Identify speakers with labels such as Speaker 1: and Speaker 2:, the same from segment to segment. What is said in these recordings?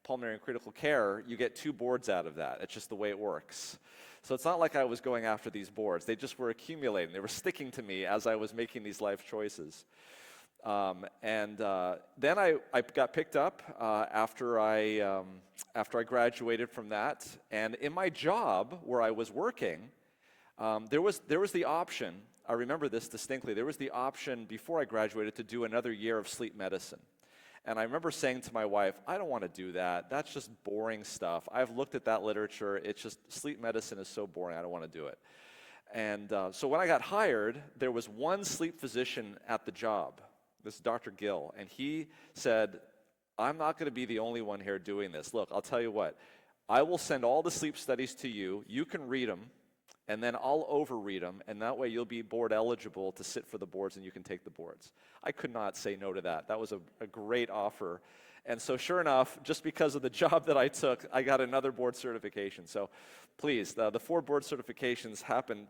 Speaker 1: pulmonary and critical care, you get 2 boards out of that. It's just the way it works. So it's not like I was going after these boards. They just were accumulating. They were sticking to me as I was making these life choices. Then I got picked up after I graduated from that. And in my job where I was working, there was the option, I remember this distinctly, there was the option before I graduated to do another year of sleep medicine. And I remember saying to my wife, I don't want to do that. That's just boring stuff. I've looked at that literature. It's just, sleep medicine is so boring. I don't want to do it. And so when I got hired, there was one sleep physician at the job. This is Dr. Gill. And he said, I'm not going to be the only one here doing this. Look, I'll tell you what. I will send all the sleep studies to you. You can read them. And then I'll overread them, and that way you'll be board eligible to sit for the boards and you can take the boards. I could not say no to that. That was a great offer. And so sure enough, just because of the job that I took, I got another board certification. So please, the 4 board certifications happened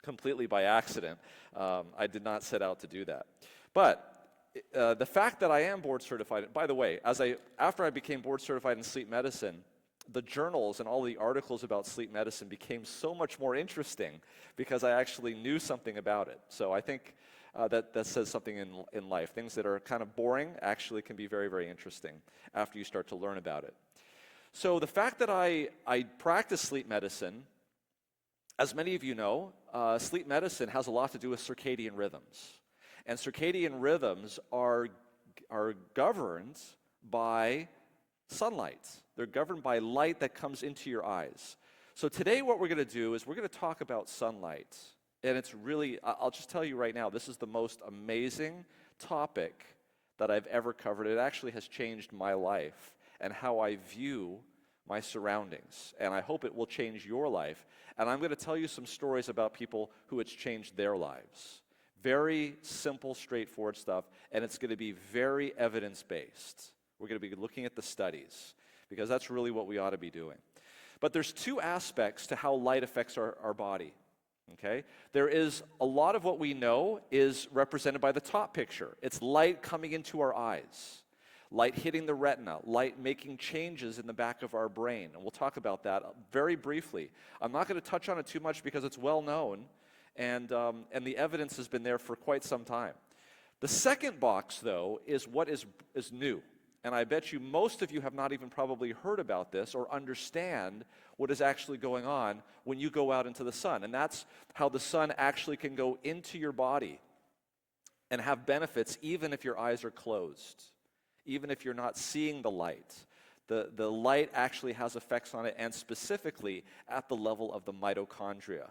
Speaker 1: completely by accident. I did not set out to do that. But the fact that I am board certified, by the way, after I became board certified in sleep medicine, the journals and all the articles about sleep medicine became so much more interesting because I actually knew something about it. So I think that says something in life. Things that are kind of boring actually can be very, very interesting after you start to learn about it. So the fact that I practice sleep medicine, as many of you know, sleep medicine has a lot to do with circadian rhythms. And circadian rhythms are governed by sunlight. They're governed by light that comes into your eyes. So today what we're going to do is we're going to talk about sunlight. And it's really, I'll just tell you right now, this is the most amazing topic that I've ever covered. It actually has changed my life and how I view my surroundings. And I hope it will change your life. And I'm going to tell you some stories about people who it's changed their lives. Very simple, straightforward stuff. And it's going to be very evidence-based. We're going to be looking at the studies because that's really what we ought to be doing. But there's 2 aspects to how light affects our body, okay? There is a lot of what we know is represented by the top picture. It's light coming into our eyes, light hitting the retina, light making changes in the back of our brain. And we'll talk about that very briefly. I'm not going to touch on it too much because it's well known and the evidence has been there for quite some time. The second box, though, is what is new. And I bet you most of you have not even probably heard about this or understand what is actually going on when you go out into the sun. And that's how the sun actually can go into your body and have benefits even if your eyes are closed, even if you're not seeing the light. The light actually has effects on it, and specifically at the level of the mitochondria.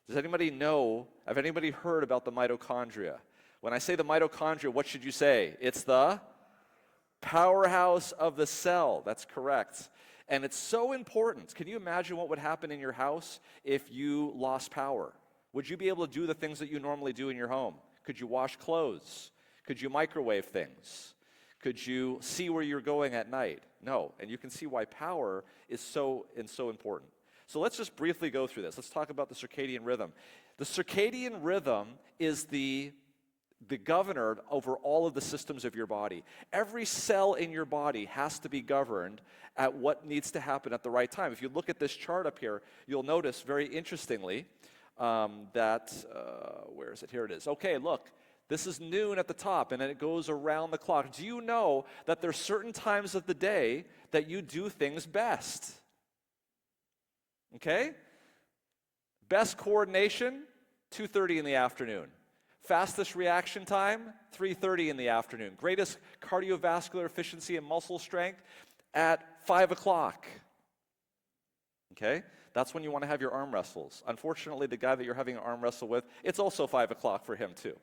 Speaker 1: Does anybody know, have anybody heard about the mitochondria? When I say the mitochondria, what should you say? It's the powerhouse of the cell. That's correct. And it's so important. Can you imagine what would happen in your house if you lost power? Would you be able to do the things that you normally do in your home? Could you wash clothes? Could you microwave things? Could you see where you're going at night? No. And you can see why power is so important. So let's just briefly go through this. Let's talk about the circadian rhythm. The circadian rhythm is the governor over all of the systems of your body. Every cell in your body has to be governed at what needs to happen at the right time. If you look at this chart up here, you'll notice very interestingly that, where is it? Here it is. Okay, look, this is noon at the top and then it goes around the clock. Do you know that there's certain times of the day that you do things best? Okay? Best coordination, 2:30 in the afternoon. Fastest reaction time, 3:30 in the afternoon. Greatest cardiovascular efficiency and muscle strength at 5 o'clock. Okay? That's when you want to have your arm wrestles. Unfortunately, the guy that you're having an arm wrestle with, it's also 5 o'clock for him too.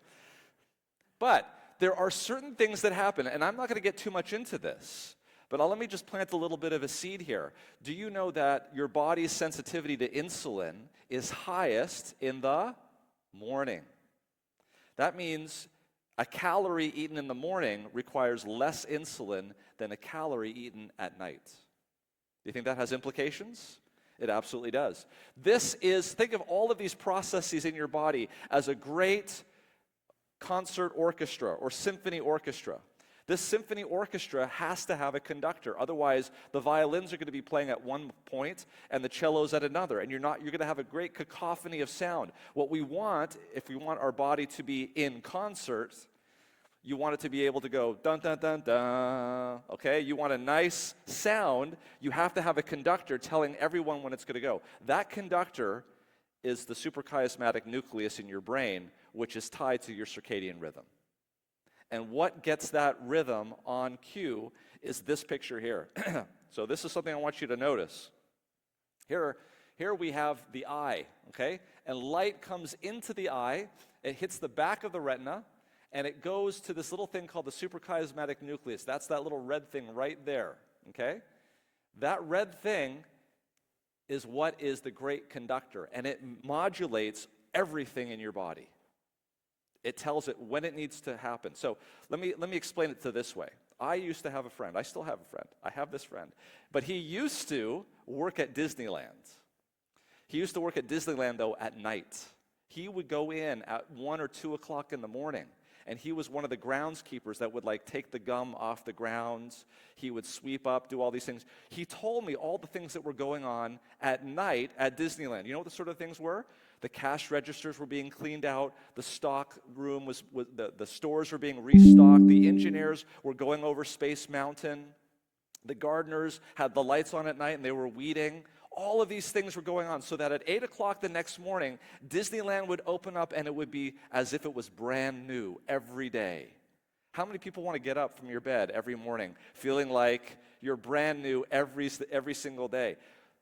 Speaker 1: But there are certain things that happen, and I'm not going to get too much into this, but let me just plant a little bit of a seed here. Do you know that your body's sensitivity to insulin is highest in the morning? That means a calorie eaten in the morning requires less insulin than a calorie eaten at night. Do you think that has implications? It absolutely does. Think of all of these processes in your body as a great concert orchestra or symphony orchestra. This symphony orchestra has to have a conductor. Otherwise, the violins are going to be playing at one point and the cellos at another, and you're going to have a great cacophony of sound. What we want, if we want our body to be in concert, you want it to be able to go dun dun dun dun, okay? You want a nice sound, you have to have a conductor telling everyone when it's going to go. That conductor is the suprachiasmatic nucleus in your brain, which is tied to your circadian rhythm. And what gets that rhythm on cue is this picture here. So this is something I want you to notice. Here we have the eye, okay? And light comes into the eye, it hits the back of the retina, and it goes to this little thing called the suprachiasmatic nucleus. That's that little red thing right there, okay? That red thing is what is the great conductor, and it modulates everything in your body. It tells it when it needs to happen. So let me explain it to this way. I used to have a friend. I still have a friend. I have this friend. But he used to work at Disneyland. He used to work at Disneyland, though, at night. He would go in at 1 or 2 o'clock in the morning, and he was one of the groundskeepers that would take the gum off the grounds. He would sweep up, do all these things. He told me all the things that were going on at night at Disneyland. You know what the sort of things were? The cash registers were being cleaned out. The stock room the stores were being restocked. The engineers were going over Space Mountain. The gardeners had the lights on at night and they were weeding. All of these things were going on so that at 8 o'clock the next morning, Disneyland would open up and it would be as if it was brand new every day. How many people want to get up from your bed every morning feeling like you're brand new every single day?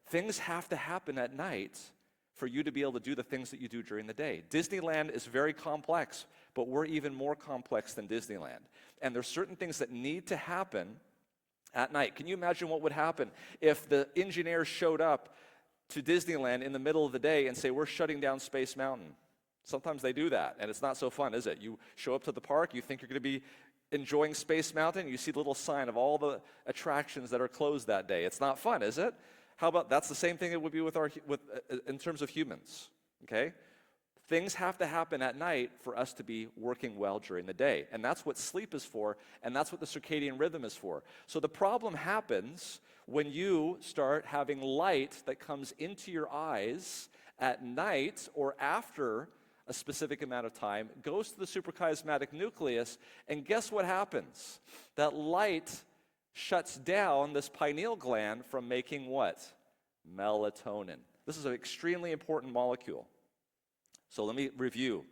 Speaker 1: Things have to happen at night for you to be able to do the things that you do during the day. Disneyland is very complex, but we're even more complex than Disneyland. And there's certain things that need to happen at night. Can you imagine what would happen if the engineers showed up to Disneyland in the middle of the day and say, we're shutting down Space Mountain? Sometimes they do that, and it's not so fun, is it? You show up to the park, you think you're going to be enjoying Space Mountain, you see the little sign of all the attractions that are closed that day. It's not fun, is it? How about that's the same thing it would be in terms of humans, okay? Things have to happen at night for us to be working well during the day. And that's what sleep is for, and that's what the circadian rhythm is for. So the problem happens when you start having light that comes into your eyes at night or after a specific amount of time, goes to the suprachiasmatic nucleus, and guess what happens? That light shuts down this pineal gland from making what? Melatonin. This is an extremely important molecule. So let me review.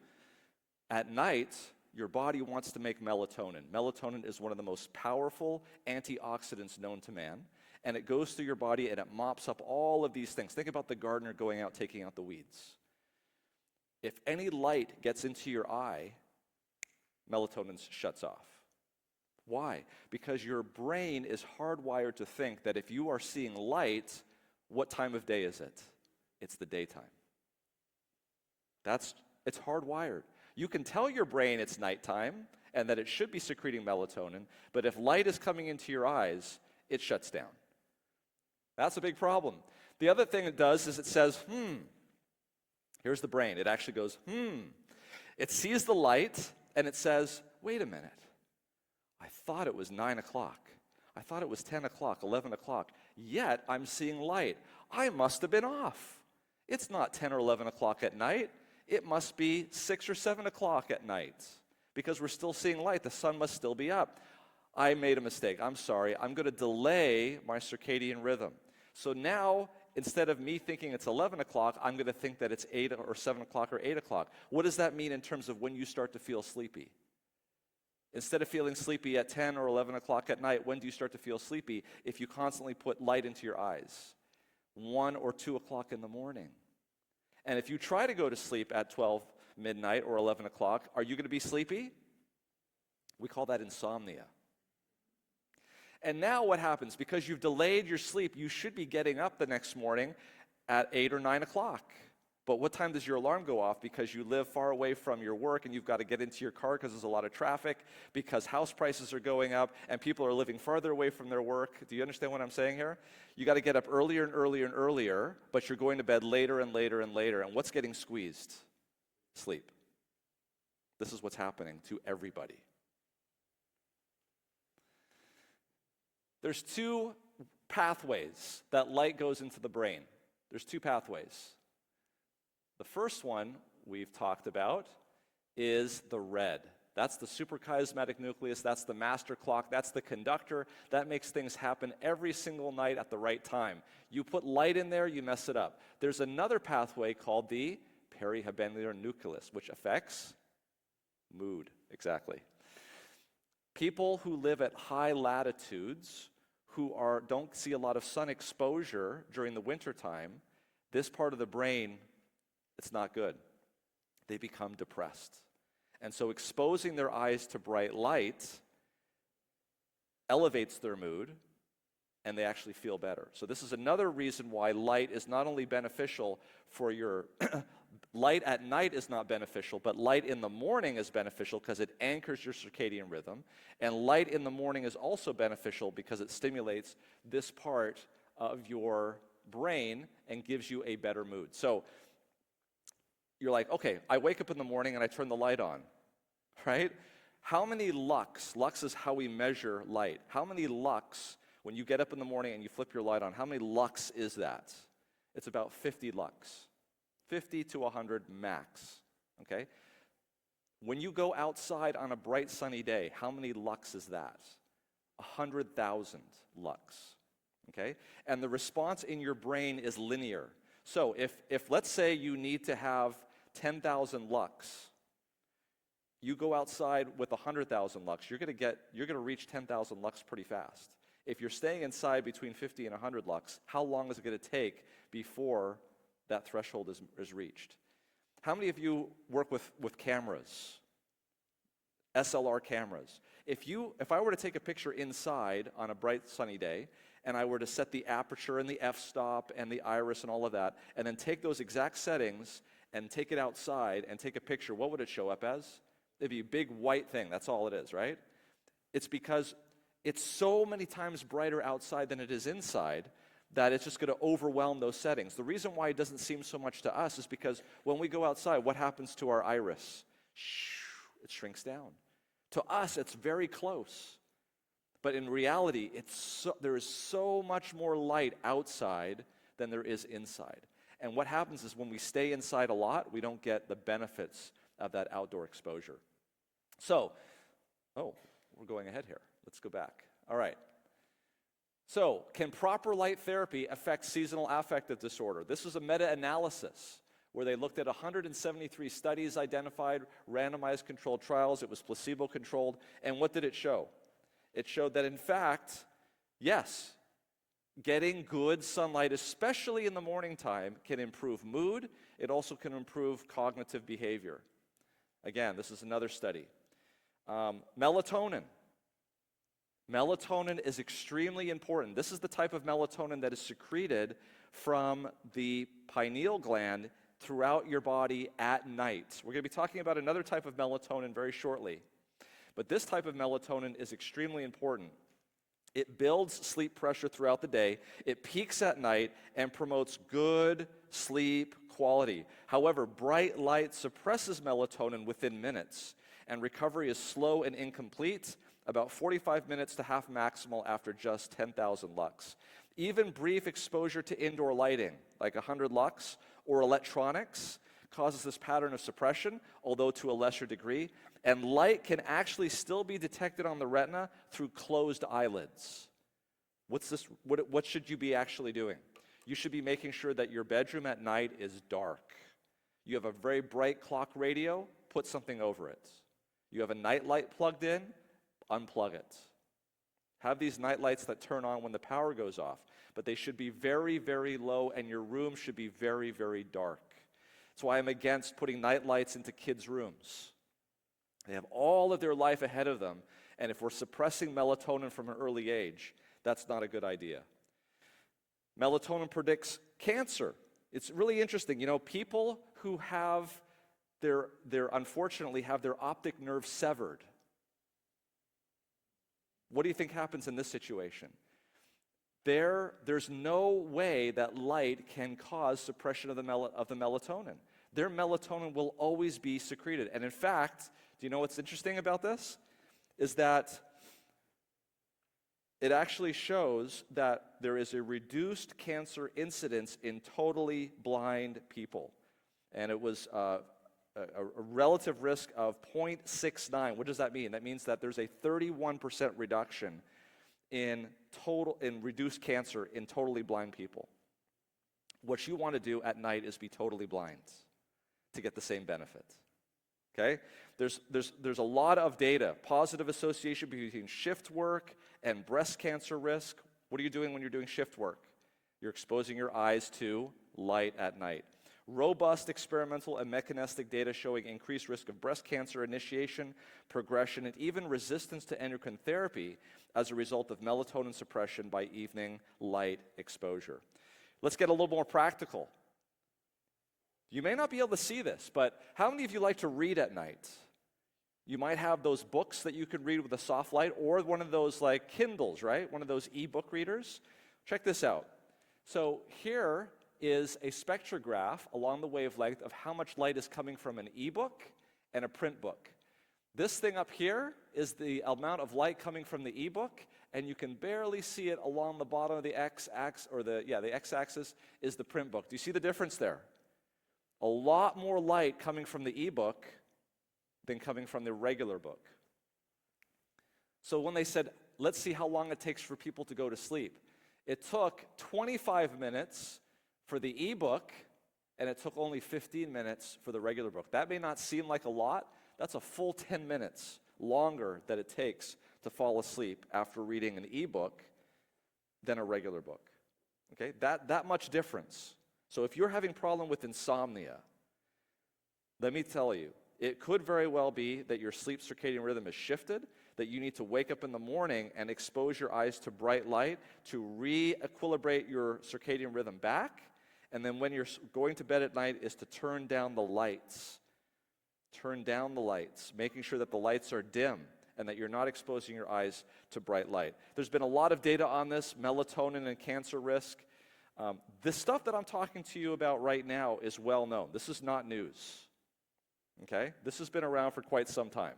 Speaker 1: At night, your body wants to make melatonin. Melatonin is one of the most powerful antioxidants known to man, and it goes through your body and it mops up all of these things. Think about the gardener going out taking out the weeds. If any light gets into your eye, melatonin shuts off. Why? Because your brain is hardwired to think that if you are seeing light, what time of day is it? It's the daytime. It's hardwired. You can tell your brain it's nighttime and that it should be secreting melatonin, but if light is coming into your eyes, it shuts down. That's a big problem. The other thing it does is it says, Here's the brain. It actually goes, It sees the light and it says, wait a minute. I thought it was 9 o'clock. I thought it was 10 o'clock, 11 o'clock. Yet I'm seeing light. I must have been off. It's not 10 or 11 o'clock at night. It must be 6 or 7 o'clock at night because we're still seeing light. The sun must still be up. I made a mistake. I'm sorry. I'm going to delay my circadian rhythm. So now, instead of me thinking it's 11 o'clock, I'm going to think that it's 8 or 7 o'clock or 8 o'clock. What does that mean in terms of when you start to feel sleepy? Instead of feeling sleepy at 10 or 11 o'clock at night, when do you start to feel sleepy? If you constantly put light into your eyes, 1 or 2 o'clock in the morning. And if you try to go to sleep at 12 midnight or 11 o'clock, are you going to be sleepy? We call that insomnia. And now what happens? Because you've delayed your sleep, you should be getting up the next morning at 8 or 9 o'clock. But what time does your alarm go off? Because you live far away from your work and you've got to get into your car because there's a lot of traffic, because house prices are going up and people are living farther away from their work. Do you understand what I'm saying here? You got to get up earlier and earlier and earlier, but you're going to bed later and later and later. And what's getting squeezed? Sleep. This is what's happening to everybody. There's two pathways that light goes into the brain. There's two pathways. The first one we've talked about is the red. That's the suprachiasmatic nucleus, that's the master clock, that's the conductor. That makes things happen every single night at the right time. You put light in there, you mess it up. There's another pathway called the perihabennular nucleus, which affects mood, exactly. People who live at high latitudes, who don't see a lot of sun exposure during the wintertime, this part of the brain, it's not good. They become depressed. And so exposing their eyes to bright light elevates their mood, and they actually feel better. So this is another reason why light is not only beneficial for your light at night is not beneficial, but light in the morning is beneficial because it anchors your circadian rhythm. And light in the morning is also beneficial because it stimulates this part of your brain and gives you a better mood. So you're like, okay, I wake up in the morning and I turn the light on, right? How many lux is how we measure light. How many lux, when you get up in the morning and you flip your light on, how many lux is that? It's about 50 lux. 50 to 100 max, okay? When you go outside on a bright sunny day, how many lux is that? 100,000 lux, okay? And the response in your brain is linear. So if let's say you need to have 10,000 lux, you go outside with 100,000 lux, you're gonna reach 10,000 lux pretty fast. If you're staying inside between 50 and 100 lux, how long is it gonna take before that threshold is reached? How many of you work with cameras, SLR cameras? If I were to take a picture inside on a bright sunny day, and I were to set the aperture and the f-stop and the iris and all of that, and then take those exact settings and take it outside and take a picture, what would it show up as? It'd be a big white thing, that's all it is, right? It's because it's so many times brighter outside than it is inside that it's just going to overwhelm those settings. The reason why it doesn't seem so much to us is because when we go outside, what happens to our iris? It shrinks down. To us, it's very close. But in reality, there is so much more light outside than there is inside. And what happens is when we stay inside a lot, we don't get the benefits of that outdoor exposure. So, we're going ahead here. Let's go back. All right. So, can proper light therapy affect seasonal affective disorder? This was a meta-analysis where they looked at 173 studies, identified randomized controlled trials. It was placebo-controlled. And what did it show? It showed that, in fact, yes, getting good sunlight, especially in the morning time, can improve mood. It also can improve cognitive behavior. Again, this is another study. Melatonin. Melatonin is extremely important. This is the type of melatonin that is secreted from the pineal gland throughout your body at night. We're going to be talking about another type of melatonin very shortly. But this type of melatonin is extremely important. It builds sleep pressure throughout the day, it peaks at night, and promotes good sleep quality. However, bright light suppresses melatonin within minutes, and recovery is slow and incomplete, about 45 minutes to half maximal after just 10,000 lux. Even brief exposure to indoor lighting, like 100 lux, or electronics, causes this pattern of suppression, although to a lesser degree. And light can actually still be detected on the retina through closed eyelids. What should you be actually doing? You should be making sure that your bedroom at night is dark. You have a very bright clock radio, put something over it. You have a night light plugged in, unplug it. Have these night lights that turn on when the power goes off, but they should be very, very low, and your room should be very, very dark. That's why I'm against putting night lights into kids' rooms. They have all of their life ahead of them, and if we're suppressing melatonin from an early age, that's not a good idea. Melatonin predicts cancer. It's really interesting. You know, people who have unfortunately have their optic nerve severed. What do you think happens in this situation? There's no way that light can cause suppression of the melatonin. Their melatonin will always be secreted. And in fact, do you know what's interesting about this? Is that it actually shows that there is a reduced cancer incidence in totally blind people. And it was a relative risk of 0.69. What does that mean? That means that there's a 31% reduction in reduced cancer in totally blind people. What you want to do at night is be totally blind to get the same benefit. Okay? There's a lot of data, positive association between shift work and breast cancer risk. What are you doing when you're doing shift work? You're exposing your eyes to light at night. Robust experimental and mechanistic data showing increased risk of breast cancer initiation, progression, and even resistance to endocrine therapy as a result of melatonin suppression by evening light exposure. Let's get a little more practical. You may not be able to see this, but how many of you like to read at night? You might have those books that you can read with a soft light, or one of those like Kindles, right? One of those e-book readers. Check this out. So here is a spectrograph along the wavelength of how much light is coming from an e-book and a print book. This thing up here is the amount of light coming from the e-book, and you can barely see it along the bottom of the x-axis, or the x-axis is the print book. Do you see the difference there? A lot more light coming from the e-book than coming from the regular book. So when they said, let's see how long it takes for people to go to sleep, it took 25 minutes for the e-book, and it took only 15 minutes for the regular book. That may not seem like a lot. That's a full 10 minutes longer that it takes to fall asleep after reading an e-book than a regular book. Okay, that much difference. So if you're having a problem with insomnia, let me tell you, it could very well be that your sleep circadian rhythm is shifted, that you need to wake up in the morning and expose your eyes to bright light to re-equilibrate your circadian rhythm back, and then when you're going to bed at night is to turn down the lights. Turn down the lights, making sure that the lights are dim and that you're not exposing your eyes to bright light. There's been a lot of data on this, melatonin and cancer risk. This stuff that I'm talking to you about right now is well known. This is not news. Okay? This has been around for quite some time.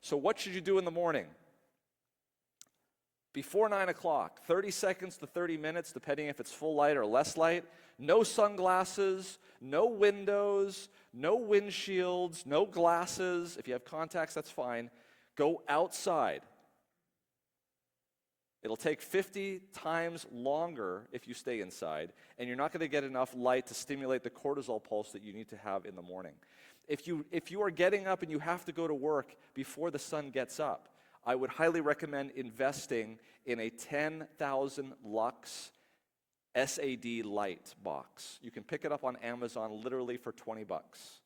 Speaker 1: So what should you do in the morning? Before 9 o'clock, 30 seconds to 30 minutes, depending if it's full light or less light. No sunglasses, no windows, no windshields, no glasses. If you have contacts, that's fine. Go outside. It'll take 50 times longer if you stay inside, and you're not going to get enough light to stimulate the cortisol pulse that you need to have in the morning. If you are getting up and you have to go to work before the sun gets up, I would highly recommend investing in a 10,000 lux SAD light box. You can pick it up on Amazon literally for 20 bucks.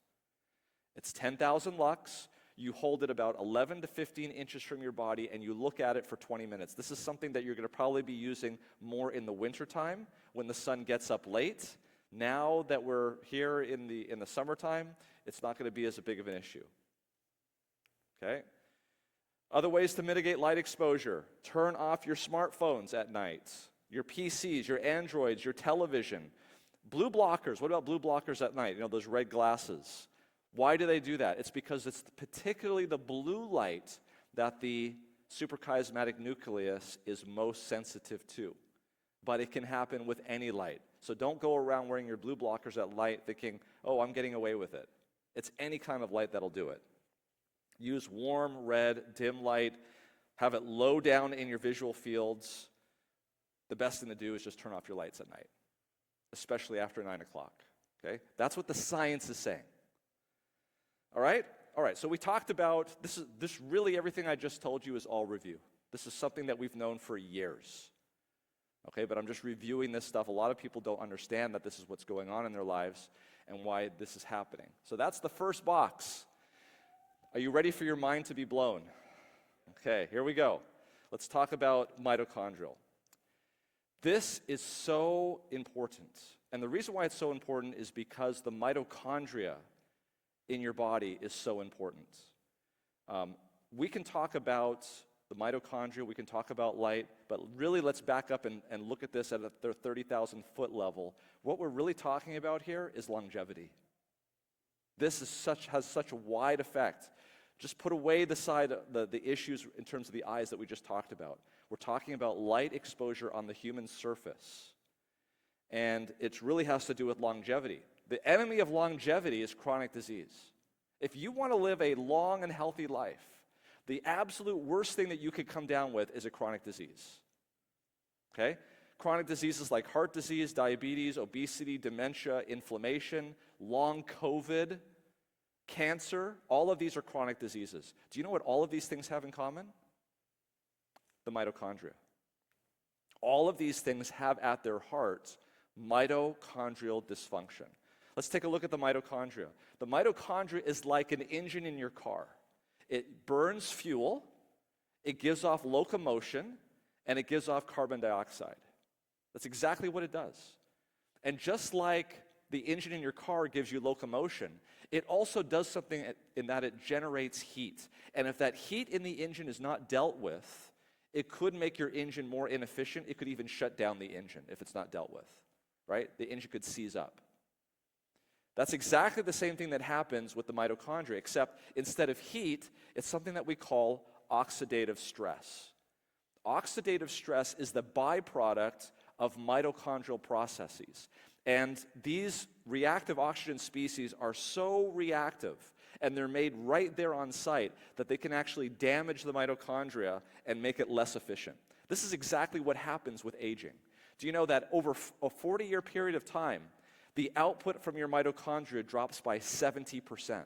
Speaker 1: It's 10,000 lux. You hold it about 11 to 15 inches from your body, and you look at it for 20 minutes. This is something that you're going to probably be using more in the wintertime when the sun gets up late. Now that we're here in the summertime, it's not going to be as big of an issue. Okay? Other ways to mitigate light exposure. Turn off your smartphones at night, your PCs, your Androids, your television. Blue blockers. What about blue blockers at night? You know, those red glasses. Why do they do that? It's because it's particularly the blue light that the suprachiasmatic nucleus is most sensitive to. But it can happen with any light. So don't go around wearing your blue blockers at night thinking, oh, I'm getting away with it. It's any kind of light that'll do it. Use warm, red, dim light. Have it low down in your visual fields. The best thing to do is just turn off your lights at night, especially after 9 o'clock. Okay? That's what the science is saying. All right? All right, so we talked about, this really everything I just told you is all review. This is something that we've known for years. Okay, but I'm just reviewing this stuff. A lot of people don't understand that this is what's going on in their lives and why this is happening. So that's the first box. Are you ready for your mind to be blown? Okay, here we go. Let's talk about mitochondrial. This is so important. And the reason why it's so important is because the mitochondria in your body is so important. We can talk about the mitochondria, we can talk about light, but really let's back up and look at this at a 30,000-foot level. What we're really talking about here is longevity. This has such a wide effect. Just put away the issues in terms of the eyes that we just talked about. We're talking about light exposure on the human surface. And it really has to do with longevity. The enemy of longevity is chronic disease. If you want to live a long and healthy life, the absolute worst thing that you could come down with is a chronic disease. Okay? Chronic diseases like heart disease, diabetes, obesity, dementia, inflammation, long COVID, cancer, all of these are chronic diseases. Do you know what all of these things have in common? The mitochondria. All of these things have at their heart mitochondrial dysfunction. Let's take a look at the mitochondria. The mitochondria is like an engine in your car. It burns fuel, it gives off locomotion, and it gives off carbon dioxide. That's exactly what it does. And just like the engine in your car gives you locomotion, it also does something in that it generates heat. And if that heat in the engine is not dealt with, it could make your engine more inefficient. It could even shut down the engine if it's not dealt with, right? The engine could seize up. That's exactly the same thing that happens with the mitochondria, except instead of heat, it's something that we call oxidative stress. Oxidative stress is the byproduct of mitochondrial processes. And these reactive oxygen species are so reactive, and they're made right there on site, that they can actually damage the mitochondria and make it less efficient. This is exactly what happens with aging. Do you know that over a 40-year period of time, the output from your mitochondria drops by 70%?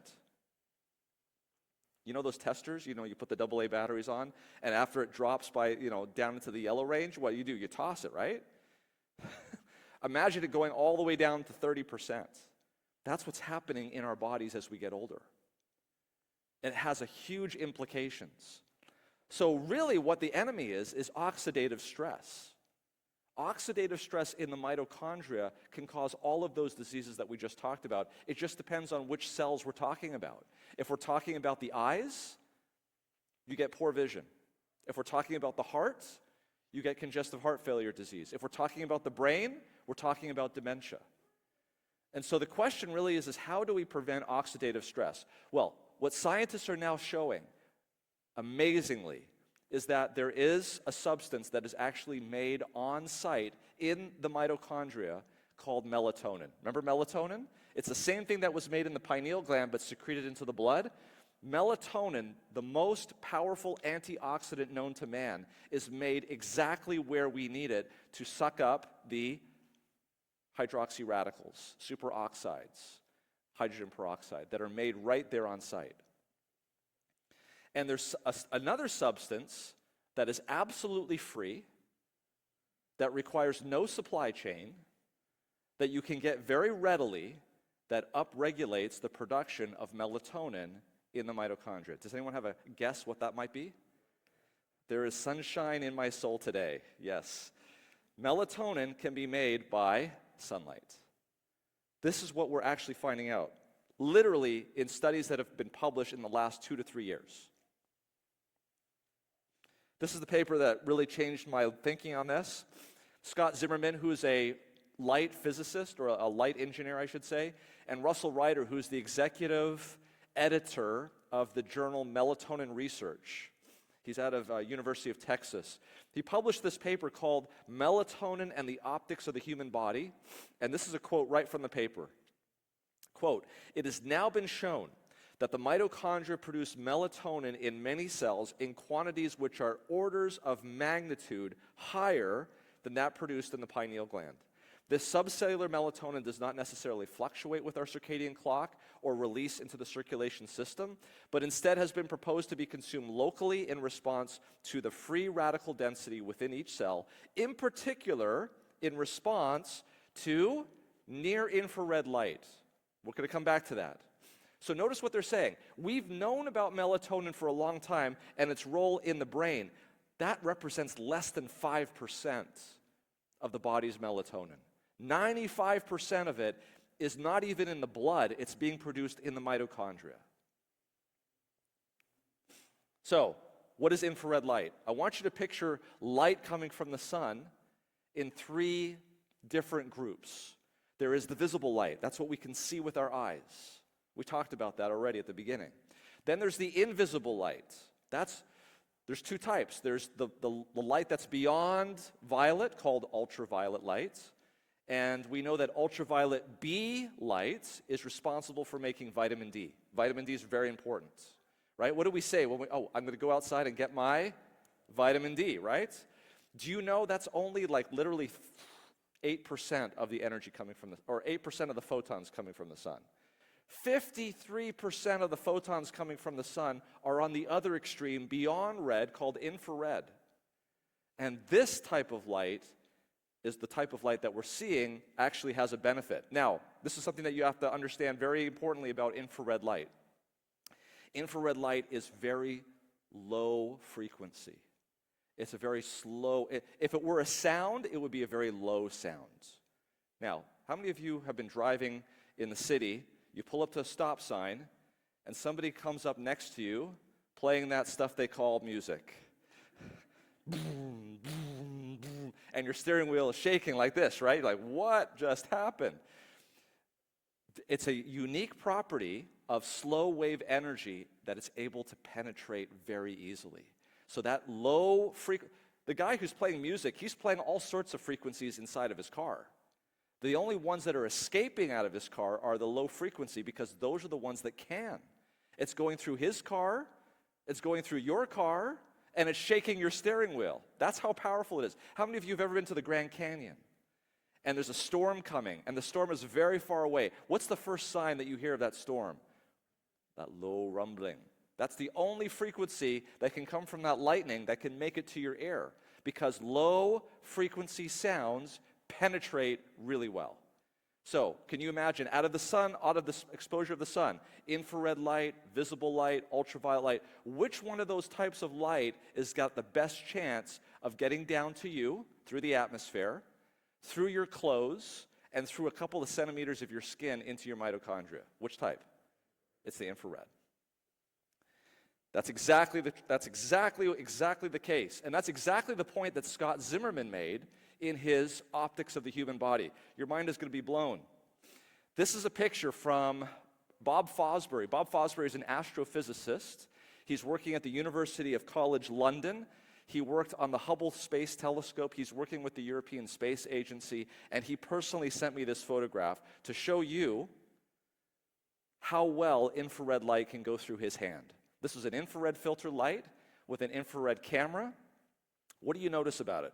Speaker 1: You know those testers, you put the AA batteries on, and after it drops by, down into the yellow range, what do? You toss it, right? Imagine it going all the way down to 30%. That's what's happening in our bodies as we get older. It has a huge implications. So really what the enemy is oxidative stress. Oxidative stress in the mitochondria can cause all of those diseases that we just talked about. It just depends on which cells we're talking about. If we're talking about the eyes, you get poor vision. If we're talking about the heart, you get congestive heart failure disease. If we're talking about the brain, we're talking about dementia. And so the question really is how do we prevent oxidative stress? Well, what scientists are now showing, amazingly, is that there is a substance that is actually made on site in the mitochondria called melatonin. Remember melatonin? It's the same thing that was made in the pineal gland but secreted into the blood. Melatonin, the most powerful antioxidant known to man, is made exactly where we need it to suck up the hydroxy radicals, superoxides, hydrogen peroxide, that are made right there on site. And there's another substance that is absolutely free, that requires no supply chain, that you can get very readily, that upregulates the production of melatonin in the mitochondria. Does anyone have a guess what that might be? There is sunshine in my soul today. Yes. Melatonin can be made by sunlight. This is what we're actually finding out, literally in studies that have been published in the last 2 to 3 years. This is the paper that really changed my thinking on this. Scott Zimmerman, who is a light physicist, or a light engineer, I should say, and Russell Ryder, who's the executive editor of the journal Melatonin Research. He's out of University of Texas. He published this paper called Melatonin and the Optics of the Human Body, and this is a quote right from the paper. Quote, "It has now been shown that the mitochondria produce melatonin in many cells in quantities which are orders of magnitude higher than that produced in the pineal gland. This subcellular melatonin does not necessarily fluctuate with our circadian clock or release into the circulation system, but instead has been proposed to be consumed locally in response to the free radical density within each cell, in particular in response to near-infrared light." We're going to come back to that. So notice what they're saying. We've known about melatonin for a long time and its role in the brain. That represents less than 5% of the body's melatonin. 95% of it is not even in the blood, it's being produced in the mitochondria. So, what is infrared light? I want you to picture light coming from the sun in 3 different groups. There is the visible light, that's what we can see with our eyes. We talked about that already at the beginning. Then there's the invisible light. That's There's two types. There's the light that's beyond violet, called ultraviolet light. And we know that ultraviolet B light is responsible for making vitamin D. Vitamin D is very important, right? What do we say when I'm going to go outside and get my vitamin D, right? Do you know that's only like literally 8% of the energy coming from or 8% of the photons coming from the sun? 53% of the photons coming from the sun are on the other extreme, beyond red, called infrared. And this type of light is the type of light that we're seeing actually has a benefit. Now, this is something that you have to understand very importantly about infrared light. Infrared light is very low frequency. It's a very slow, if it were a sound, it would be a very low sound. Now, how many of you have been driving in the city, you pull up to a stop sign, and somebody comes up next to you playing that stuff they call music? And your steering wheel is shaking like this, right? Like, what just happened? It's a unique property of slow wave energy that it's able to penetrate very easily. So that low frequency, the guy who's playing music, he's playing all sorts of frequencies inside of his car. The only ones that are escaping out of his car are the low frequency, because those are the ones that can. It's going through his car, it's going through your car, and it's shaking your steering wheel. That's how powerful it is. How many of you have ever been to the Grand Canyon? And there's a storm coming, and the storm is very far away. What's the first sign that you hear of that storm? That low rumbling. That's the only frequency that can come from that lightning that can make it to your ear, because low frequency sounds penetrate really well. So, can you imagine, out of the sun, out of the exposure of the sun, infrared light, visible light, ultraviolet light, which one of those types of light has got the best chance of getting down to you through the atmosphere, through your clothes, and through a couple of centimeters of your skin into your mitochondria? Which type? It's the infrared. That's exactly the case. And that's exactly the point that Scott Zimmerman made in his Optics of the Human Body. Your mind is going to be blown. This is a picture from Bob Fosbury. Bob Fosbury is an astrophysicist. He's working at the University of College London. He worked on the Hubble Space Telescope. He's working with the European Space Agency. And he personally sent me this photograph to show you how well infrared light can go through his hand. This is an infrared filter light with an infrared camera. What do you notice about it?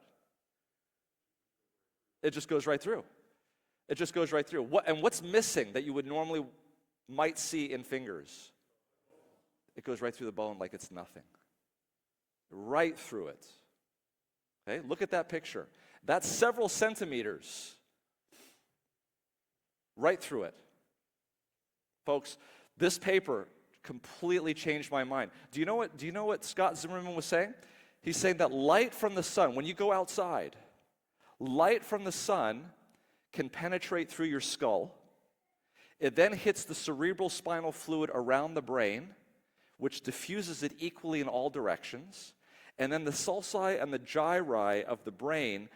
Speaker 1: It just goes right through. It just goes right through. What's missing that you would normally might see in fingers? It goes right through the bone like it's nothing. Right through it. Okay, look at that picture. That's several centimeters. Right through it. Folks, this paper completely changed my mind. Do you know what Scott Zimmerman was saying? He's saying that light from the sun, when you go outside, light from the sun can penetrate through your skull. It then hits the cerebral spinal fluid around the brain, which diffuses it equally in all directions. And then the sulci and the gyri of the brain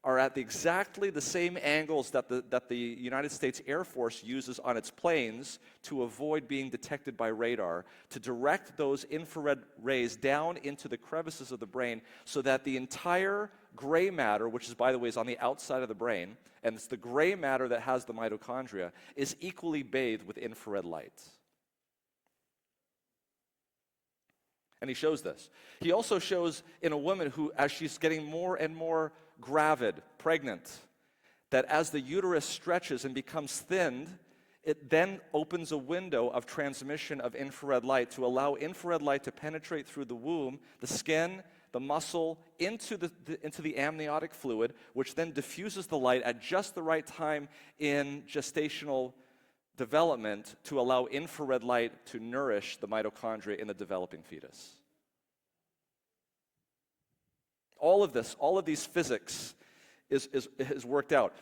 Speaker 1: are at exactly the same angles that the United States Air Force uses on its planes to avoid being detected by radar, to direct those infrared rays down into the crevices of the brain so that the entire gray matter, which is, by the way, is on the outside of the brain, and it's the gray matter that has the mitochondria, is equally bathed with infrared light. And he shows this. He also shows in a woman who, as she's getting more and more gravid, pregnant, that as the uterus stretches and becomes thinned, it then opens a window of transmission of infrared light to allow infrared light to penetrate through the womb, the skin, the muscle, into the amniotic fluid, which then diffuses the light at just the right time in gestational development to allow infrared light to nourish the mitochondria in the developing fetus. All of these physics is worked out.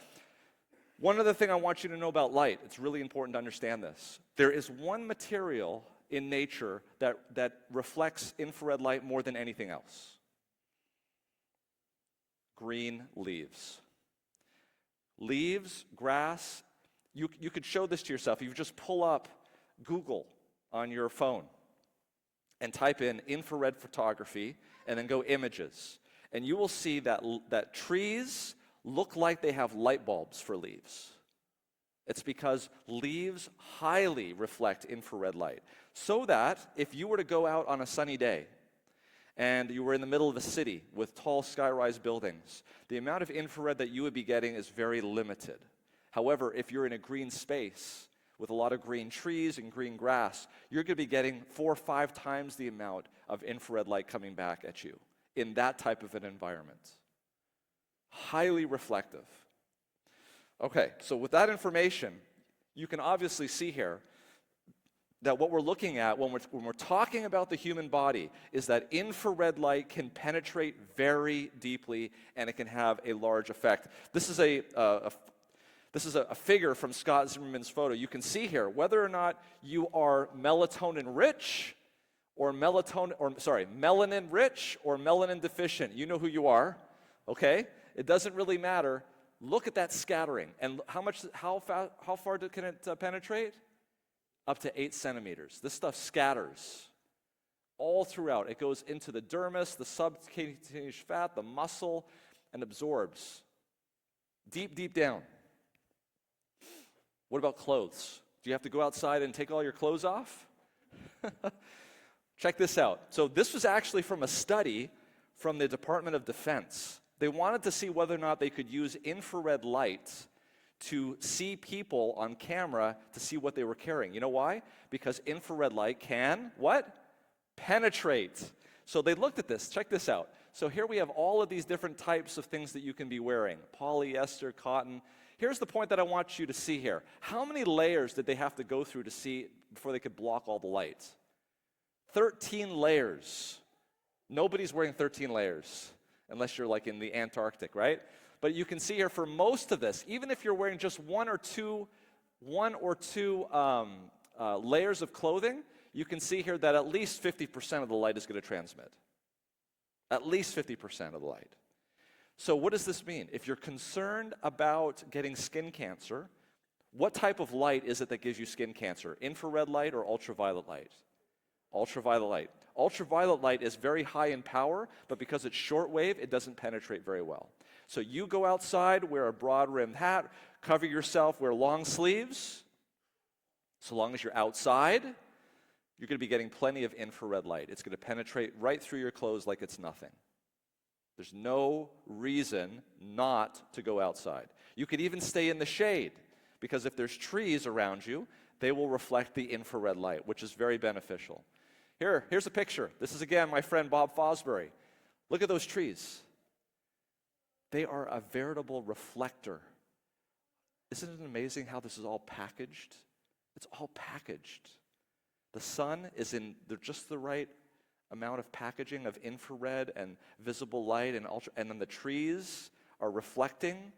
Speaker 1: One other thing I want you to know about light, it's really important to understand this. There is one material in nature that reflects infrared light more than anything else. Green leaves. Leaves, grass, you could show this to yourself. You just pull up Google on your phone. and type in infrared photography and then go images. And you will see that trees look like they have light bulbs for leaves. It's because leaves highly reflect infrared light. So that if you were to go out on a sunny day and you were in the middle of a city with tall skyrise buildings, the amount of infrared that you would be getting is very limited. However, if you're in a green space with a lot of green trees and green grass, you're going to be getting 4 or 5 times the amount of infrared light coming back at you in that type of an environment. Highly reflective. Okay, so with that information, you can obviously see here that what we're looking at when we're talking about the human body is that infrared light can penetrate very deeply and it can have a large effect. This is a figure from Scott Zimmerman's photo. You can see here whether or not you are melatonin rich or melanin rich or melanin deficient. You know who you are, okay? It doesn't really matter. Look at that scattering. And how far can it penetrate? Up to 8 centimeters. This stuff scatters all throughout. It goes into the dermis, the subcutaneous fat, the muscle, and absorbs deep, deep down. What about clothes? Do you have to go outside and take all your clothes off? Check this out. So this was actually from a study from the Department of Defense. They wanted to see whether or not they could use infrared light to see people on camera to see what they were carrying. You know why? Because infrared light can, what? Penetrate. So they looked at this. Check this out. So here we have all of these different types of things that you can be wearing. Polyester, cotton. Here's the point that I want you to see here. How many layers did they have to go through to see before they could block all the light? 13 layers. Nobody's wearing 13 layers unless you're like in the Antarctic, right? But you can see here for most of this, even if you're wearing just one or two layers of clothing, you can see here that at least 50% of the light is going to transmit. At least 50% of the light. So what does this mean? If you're concerned about getting skin cancer, what type of light is it that gives you skin cancer? Infrared light or ultraviolet light? Ultraviolet light. Ultraviolet light is very high in power, but because it's shortwave, it doesn't penetrate very well. So you go outside, wear a broad-rimmed hat, cover yourself, wear long sleeves. So long as you're outside, you're going to be getting plenty of infrared light. It's going to penetrate right through your clothes like it's nothing. There's no reason not to go outside. You could even stay in the shade, because if there's trees around you, they will reflect the infrared light, which is very beneficial. Here's a picture. This is, again, my friend Bob Fosbury. Look at those trees. They are a veritable reflector. Isn't it amazing how this is all packaged? It's all packaged. The sun is in just the right amount of packaging of infrared and visible light, and then the trees are reflecting.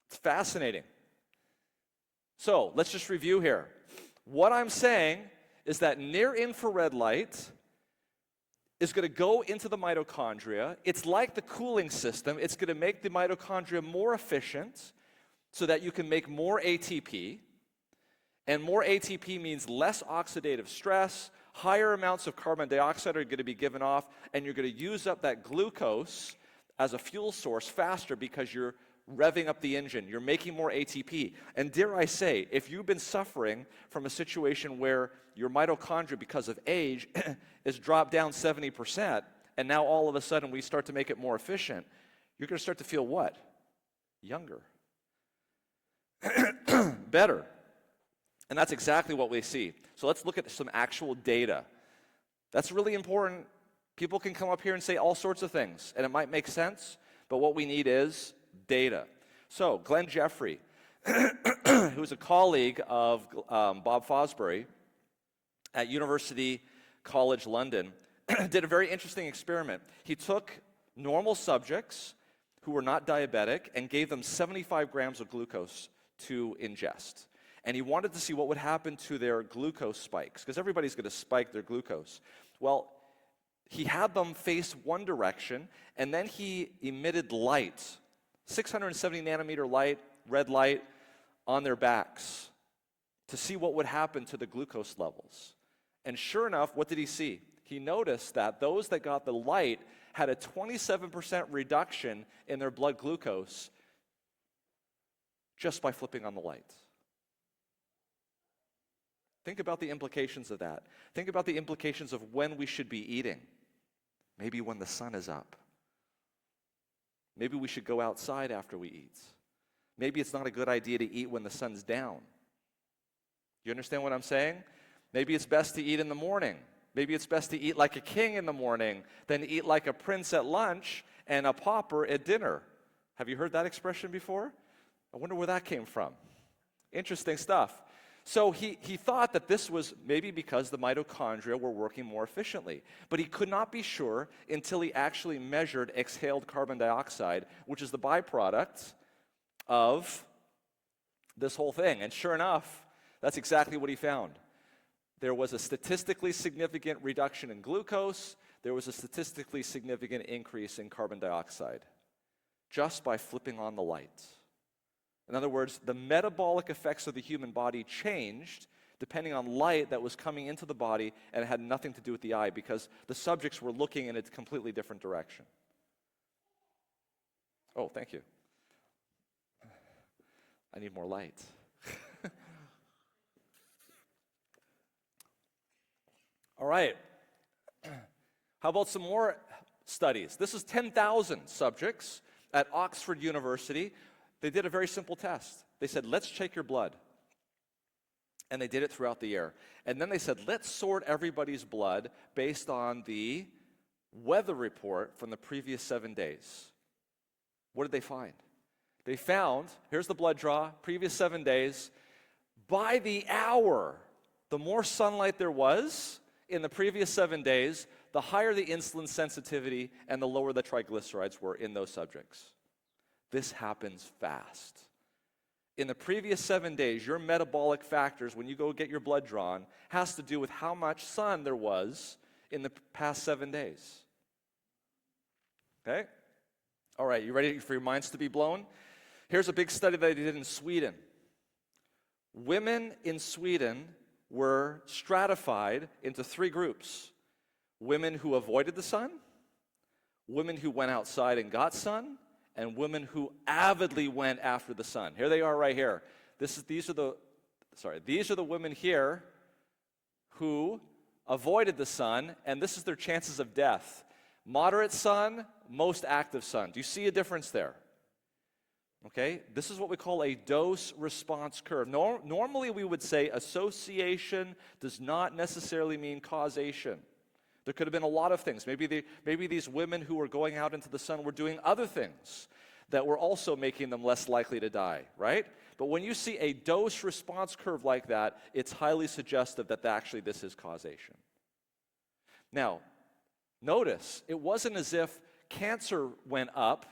Speaker 1: It's fascinating. So let's just review here. What I'm saying is that near-infrared light is going to go into the mitochondria. It's like the cooling system. It's going to make the mitochondria more efficient so that you can make more ATP. And more ATP means less oxidative stress, higher amounts of carbon dioxide are going to be given off, and you're going to use up that glucose as a fuel source faster because you're revving up the engine. You're making more ATP. And dare I say, if you've been suffering from a situation where your mitochondria, because of age, is dropped down 70%, and now all of a sudden we start to make it more efficient, you're going to start to feel what? Younger. Better. And that's exactly what we see. So let's look at some actual data. That's really important. People can come up here and say all sorts of things, and it might make sense, but what we need is data. So Glenn Jeffrey, who's a colleague of Bob Fosbury at University College London, did a very interesting experiment. He took normal subjects who were not diabetic and gave them 75 grams of glucose to ingest. And he wanted to see what would happen to their glucose spikes, because everybody's going to spike their glucose. Well, he had them face one direction, and then he emitted light, 670 nanometer light, red light, on their backs to see what would happen to the glucose levels. And sure enough, what did he see? he noticed that those that got the light had a 27% reduction in their blood glucose just by flipping on the light. Think about the implications of that. Think about the implications of when we should be eating. Maybe when the sun is up. Maybe we should go outside after we eat. Maybe it's not a good idea to eat when the sun's down. You understand what I'm saying? Maybe it's best to eat in the morning. Maybe it's best to eat like a king in the morning than to eat like a prince at lunch and a pauper at dinner. Have you heard that expression before? I wonder where that came from. Interesting stuff. So he thought that this was maybe because the mitochondria were working more efficiently. But he could not be sure until he actually measured exhaled carbon dioxide, which is the byproduct of this whole thing. And sure enough, that's exactly what he found. There was a statistically significant reduction in glucose. There was a statistically significant increase in carbon dioxide just by flipping on the light. In other words, the metabolic effects of the human body changed depending on light that was coming into the body, and it had nothing to do with the eye because the subjects were looking in a completely different direction. Oh, thank you. I need more light. All right. How about some more studies? This is 10,000 subjects at Oxford University. They did a very simple test. They said, let's check your blood. And they did it throughout the year. And then they said, let's sort everybody's blood based on the weather report from the previous 7 days. What did they find? They found, here's the blood draw, previous 7 days. By the hour, the more sunlight there was in the previous 7 days, the higher the insulin sensitivity and the lower the triglycerides were in those subjects. This happens fast. In the previous 7 days, your metabolic factors, when you go get your blood drawn, has to do with how much sun there was in the past 7 days. Okay? All right, you ready for your minds to be blown? Here's a big study that they did in Sweden. Women in Sweden were stratified into 3 groups. Women who avoided the sun, women who went outside and got sun, and women who avidly went after the sun. Here they are right here. These are the women here who avoided the sun, and this is their chances of death. Moderate sun, most active sun. Do you see a difference there? Okay, this is what we call a dose-response curve. Normally we would say association does not necessarily mean causation. There could have been a lot of things. Maybe these women who were going out into the sun were doing other things that were also making them less likely to die, right? But when you see a dose-response curve like that, it's highly suggestive that actually this is causation. Now, notice, it wasn't as if cancer went up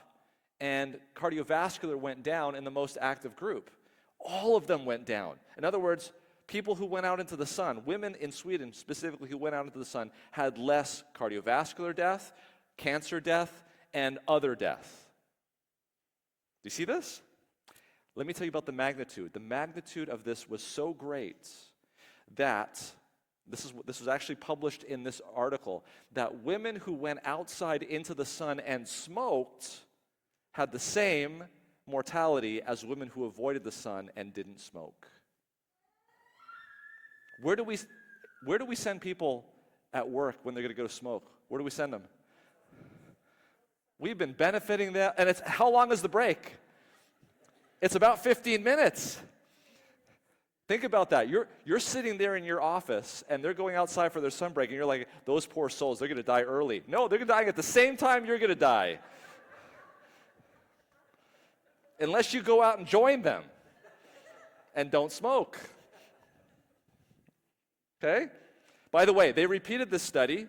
Speaker 1: and cardiovascular went down in the most active group. All of them went down. In other words, people who went out into the sun, women in Sweden specifically who went out into the sun, had less cardiovascular death, cancer death, and other death. Do you see this? Let me tell you about the magnitude. The magnitude of this was so great that, this was actually published in this article, that women who went outside into the sun and smoked had the same mortality as women who avoided the sun and didn't smoke. Where do we send people at work when they're going to go to smoke? Where do we send them? We've been benefiting that, and how long is the break? It's about 15 minutes. Think about that. You're sitting there in your office, and they're going outside for their sun break, and you're like, those poor souls, they're going to die early. No, they're dying at the same time you're going to die. Unless you go out and join them and don't smoke. Okay? By the way, they repeated this study.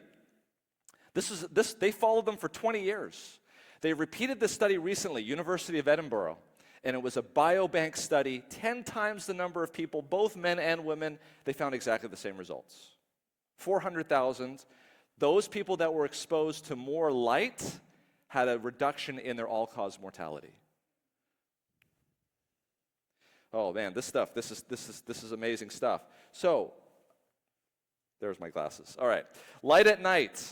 Speaker 1: They followed them for 20 years. They repeated this study recently, University of Edinburgh, and it was a biobank study, 10 times the number of people, both men and women. They found exactly the same results. 400,000. Those people that were exposed to more light had a reduction in their all-cause mortality. Oh man, this is amazing stuff. So, There's my glasses. All right. Light at night.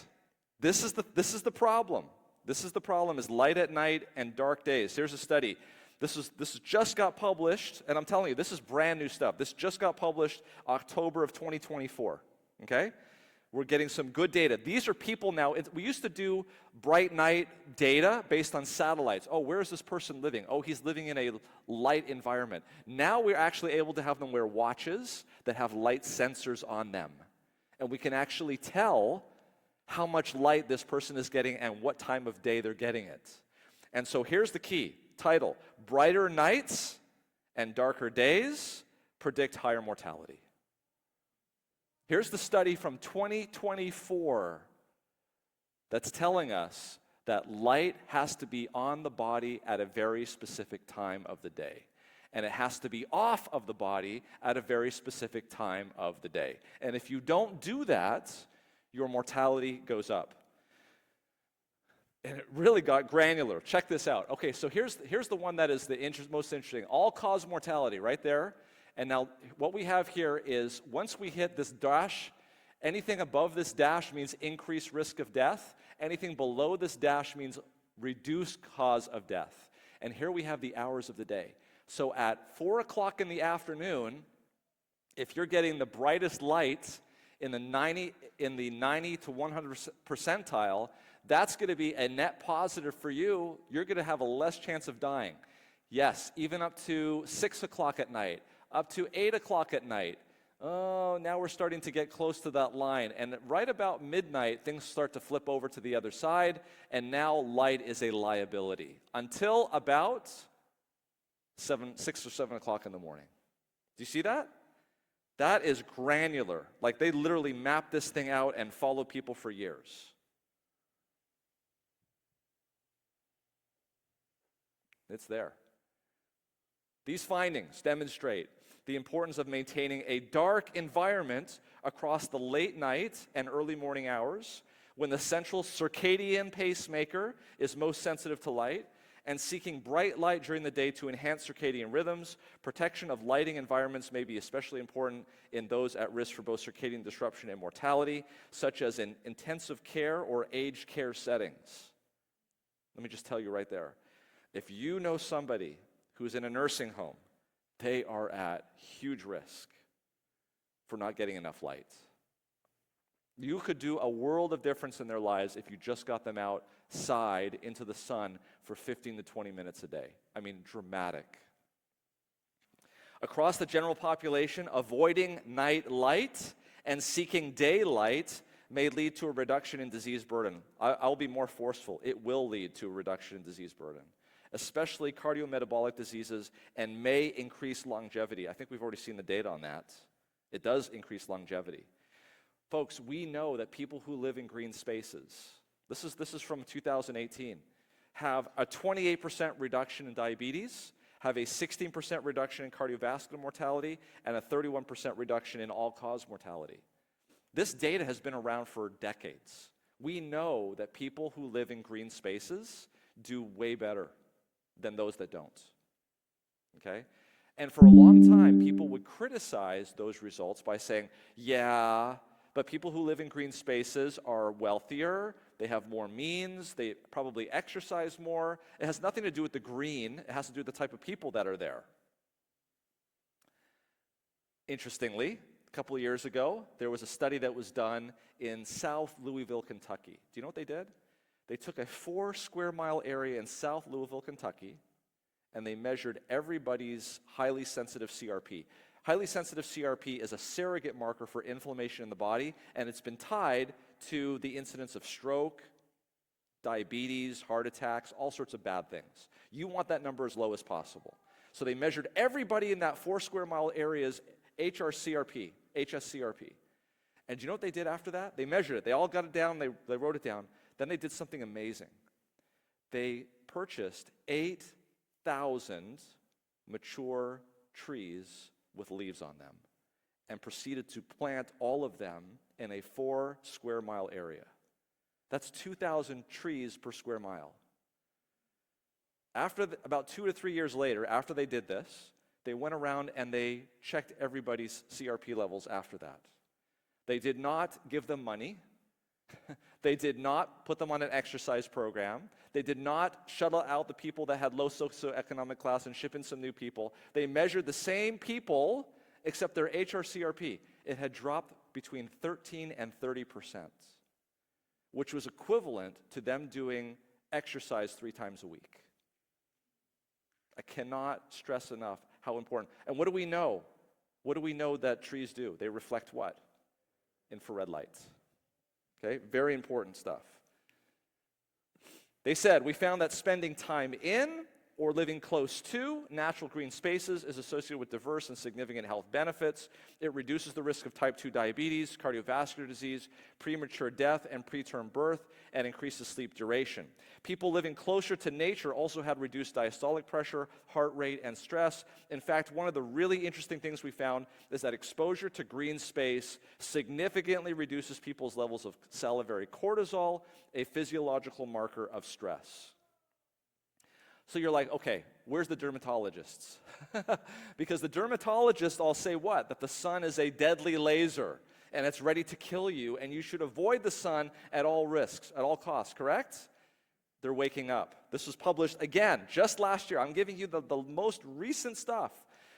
Speaker 1: This is the problem. This is the problem, is light at night and dark days. Here's a study. This just got published, and I'm telling you, this is brand new stuff. This just got published October of 2024, okay? We're getting some good data. These are people now. We used to do bright night data based on satellites. Oh, where is this person living? Oh, he's living in a light environment. Now we're actually able to have them wear watches that have light sensors on them. And we can actually tell how much light this person is getting and what time of day they're getting it. And so here's the key. Title: Brighter nights and darker days predict higher mortality. Here's the study from 2024 that's telling us that light has to be on the body at a very specific time of the day. And it has to be off of the body at a very specific time of the day. And if you don't do that, your mortality goes up. And it really got granular. Check this out. Okay, so here's the one that is most interesting. All-cause mortality, right there. And now what we have here is, once we hit this dash, anything above this dash means increased risk of death. Anything below this dash means reduced cause of death. And here we have the hours of the day. So at 4 o'clock in the afternoon, if you're getting the brightest light in the 90 to 100 percentile, that's going to be a net positive for you. You're going to have a less chance of dying. Yes, even up to 6 o'clock at night, up to 8 o'clock at night. Oh, now we're starting to get close to that line. And right about midnight, things start to flip over to the other side, and now light is a liability until about 6 or 7 o'clock in the morning. Do you see that? That is granular. Like, they literally map this thing out and follow people for years. It's there. These findings demonstrate the importance of maintaining a dark environment across the late night and early morning hours, when the central circadian pacemaker is most sensitive to light, and seeking bright light during the day to enhance circadian rhythms. Protection of lighting environments may be especially important in those at risk for both circadian disruption and mortality, such as in intensive care or aged care settings. Let me just tell you right there. If you know somebody who's in a nursing home, they are at huge risk for not getting enough light. You could do a world of difference in their lives if you just got them outside into the sun for 15 to 20 minutes a day. I mean, dramatic. Across the general population, avoiding night light and seeking daylight may lead to a reduction in disease burden. I'll be more forceful. It will lead to a reduction in disease burden, especially cardiometabolic diseases, and may increase longevity. I think we've already seen the data on that. It does increase longevity. Folks, we know that people who live in green spaces, this is from 2018, have a 28% reduction in diabetes, have a 16% reduction in cardiovascular mortality, and a 31% reduction in all-cause mortality. This data has been around for decades. We know that people who live in green spaces do way better than those that don't, okay? And for a long time, people would criticize those results by saying, yeah, but people who live in green spaces are wealthier, they have more means, they probably exercise more. It has nothing to do with the green, it has to do with the type of people that are there. Interestingly, a couple of years ago, there was a study that was done in South Louisville, Kentucky. Do you know what they did? They took a 4 square mile area in South Louisville, Kentucky, and they measured everybody's highly sensitive CRP. Highly sensitive CRP is a surrogate marker for inflammation in the body, and it's been tied to the incidence of stroke, diabetes, heart attacks, all sorts of bad things. You want that number as low as possible. So they measured everybody in that 4 square mile area's HSCRP. And do you know what they did after that? They measured it. They all got it down. They wrote it down. Then they did something amazing. They purchased 8,000 mature trees with leaves on them and proceeded to plant all of them in a 4 square mile area. That's 2,000 trees per square mile. About 2 to 3 years later, after they did this, they went around and they checked everybody's CRP levels after that. They did not give them money. They did not put them on an exercise program. They did not shuttle out the people that had low socioeconomic class and ship in some new people. They measured the same people, except their HRCRP. It had dropped between 13 and 30%, which was equivalent to them doing exercise 3 times a week. I cannot stress enough how important. And what do we know? What do we know that trees do? They reflect what? Infrared light. Okay, very important stuff. They said, we found that spending time in or living close to natural green spaces is associated with diverse and significant health benefits. It reduces the risk of type 2 diabetes, cardiovascular disease, premature death, and preterm birth, and increases sleep duration. People living closer to nature also had reduced diastolic pressure, heart rate, and stress. In fact, one of the really interesting things we found is that exposure to green space significantly reduces people's levels of salivary cortisol, a physiological marker of stress. So you're like, okay, where's the dermatologists? Because the dermatologists all say what? That the sun is a deadly laser and it's ready to kill you and you should avoid the sun at all risks, at all costs, correct? They're waking up. This was published, again, just last year. I'm giving you the most recent stuff.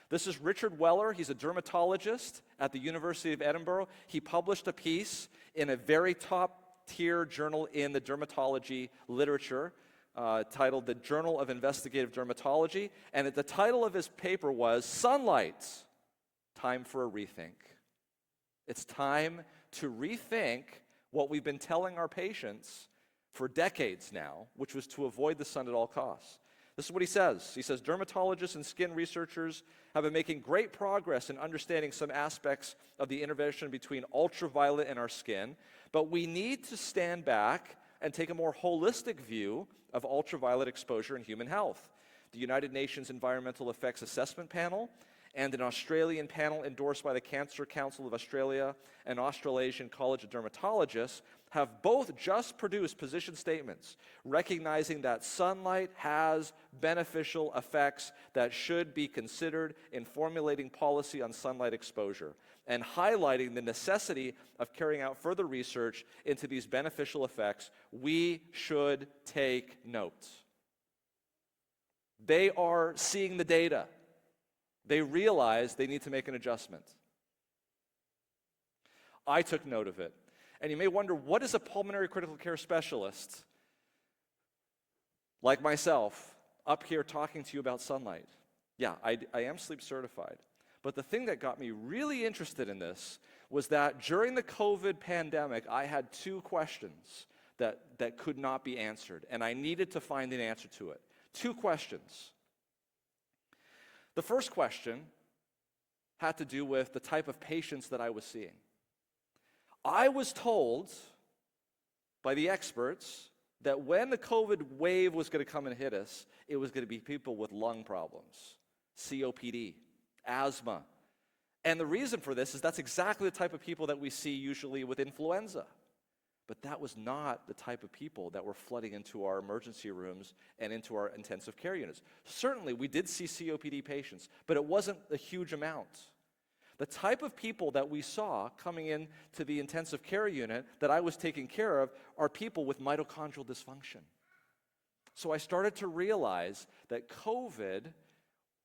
Speaker 1: This is Richard Weller. He's a dermatologist at the University of Edinburgh. He published a piece in a very top-tier journal in the dermatology literature, titled The Journal of Investigative Dermatology, and the title of his paper was Sunlight, Time for a Rethink. It's time to rethink what we've been telling our patients for decades now, which was to avoid the sun at all costs. This is what he says. He says, dermatologists and skin researchers have been making great progress in understanding some aspects of the interaction between ultraviolet and our skin, but we need to stand back and take a more holistic view of ultraviolet exposure in human health. The United Nations Environmental Effects Assessment Panel and an Australian panel endorsed by the Cancer Council of Australia and Australasian College of Dermatologists have both just produced position statements recognizing that sunlight has beneficial effects that should be considered in formulating policy on sunlight exposure and highlighting the necessity of carrying out further research into these beneficial effects. We should take note. They are seeing the data. They realize they need to make an adjustment. I took note of it. And you may wonder, what is a pulmonary critical care specialist like myself up here talking to you about sunlight? Yeah, I am sleep certified. But the thing that got me really interested in this was that during the COVID pandemic, I had 2 questions that could not be answered, and I needed to find an answer to it. 2 questions. The first question had to do with the type of patients that I was seeing. I was told by the experts that when the COVID wave was going to come and hit us, it was going to be people with lung problems, COPD, asthma. And the reason for this is that's exactly the type of people that we see usually with influenza. But that was not the type of people that were flooding into our emergency rooms and into our intensive care units. Certainly, we did see COPD patients, but it wasn't a huge amount. The type of people that we saw coming in to the intensive care unit that I was taking care of are people with mitochondrial dysfunction. So I started to realize that COVID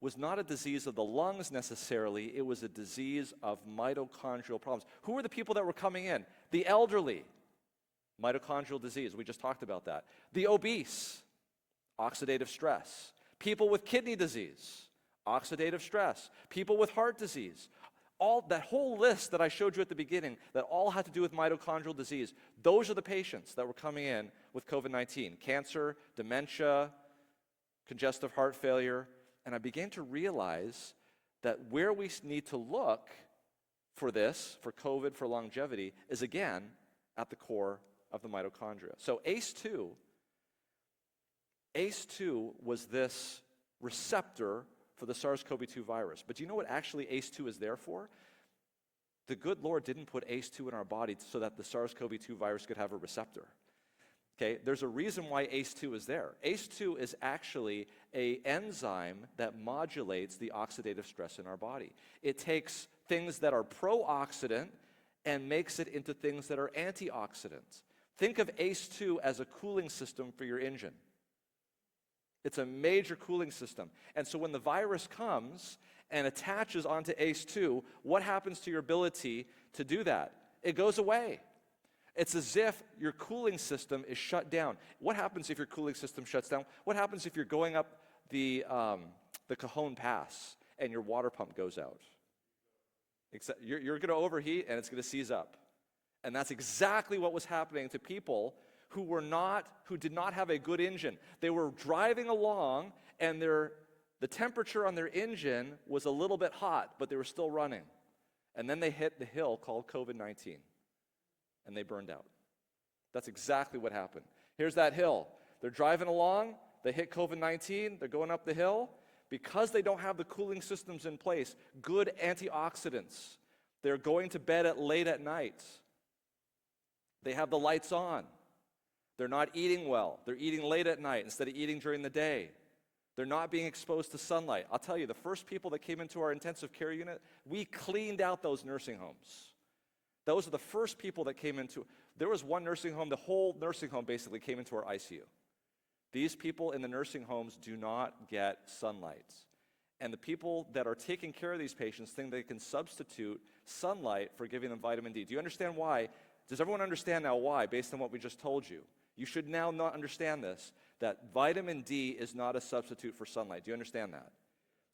Speaker 1: was not a disease of the lungs necessarily, it was a disease of mitochondrial problems. Who were the people that were coming in? The elderly, mitochondrial disease, we just talked about that. The obese, oxidative stress. People with kidney disease, oxidative stress. People with heart disease. All that whole list that I showed you at the beginning that all had to do with mitochondrial disease, those are the patients that were coming in with COVID-19. Cancer, dementia, congestive heart failure. And I began to realize that where we need to look for this, for COVID, for longevity, is again at the core of the mitochondria. So ACE2 was this receptor for the SARS-CoV-2 virus. But do you know what actually ACE2 is there for? The good Lord didn't put ACE2 in our body so that the SARS-CoV-2 virus could have a receptor. Okay, there's a reason why ACE2 is there. ACE2 is actually an enzyme that modulates the oxidative stress in our body. It takes things that are pro-oxidant and makes it into things that are antioxidants. Think of ACE2 as a cooling system for your engine. It's a major cooling system. And so when the virus comes and attaches onto ACE2, what happens to your ability to do that? It goes away. It's as if your cooling system is shut down. What happens if your cooling system shuts down? What happens if you're going up the Cajon Pass and your water pump goes out? You're going to overheat and it's going to seize up. And that's exactly what was happening to people who did not have a good engine. They were driving along and the temperature on their engine was a little bit hot, but they were still running. And then they hit the hill called COVID-19 and they burned out. That's exactly what happened. Here's that hill. They're driving along, they hit COVID-19, they're going up the hill. Because they don't have the cooling systems in place, good antioxidants, they're going to bed late at night. They have the lights on. They're not eating well. They're eating late at night instead of eating during the day. They're not being exposed to sunlight. I'll tell you, the first people that came into our intensive care unit, we cleaned out those nursing homes. Those are the first people that came into. There was one nursing home, the whole nursing home basically came into our ICU. These people in the nursing homes do not get sunlight. And the people that are taking care of these patients think they can substitute sunlight for giving them vitamin D. Do you understand why? Does everyone understand now why, based on what we just told you? You should now not understand this, that vitamin D is not a substitute for sunlight. Do you understand that?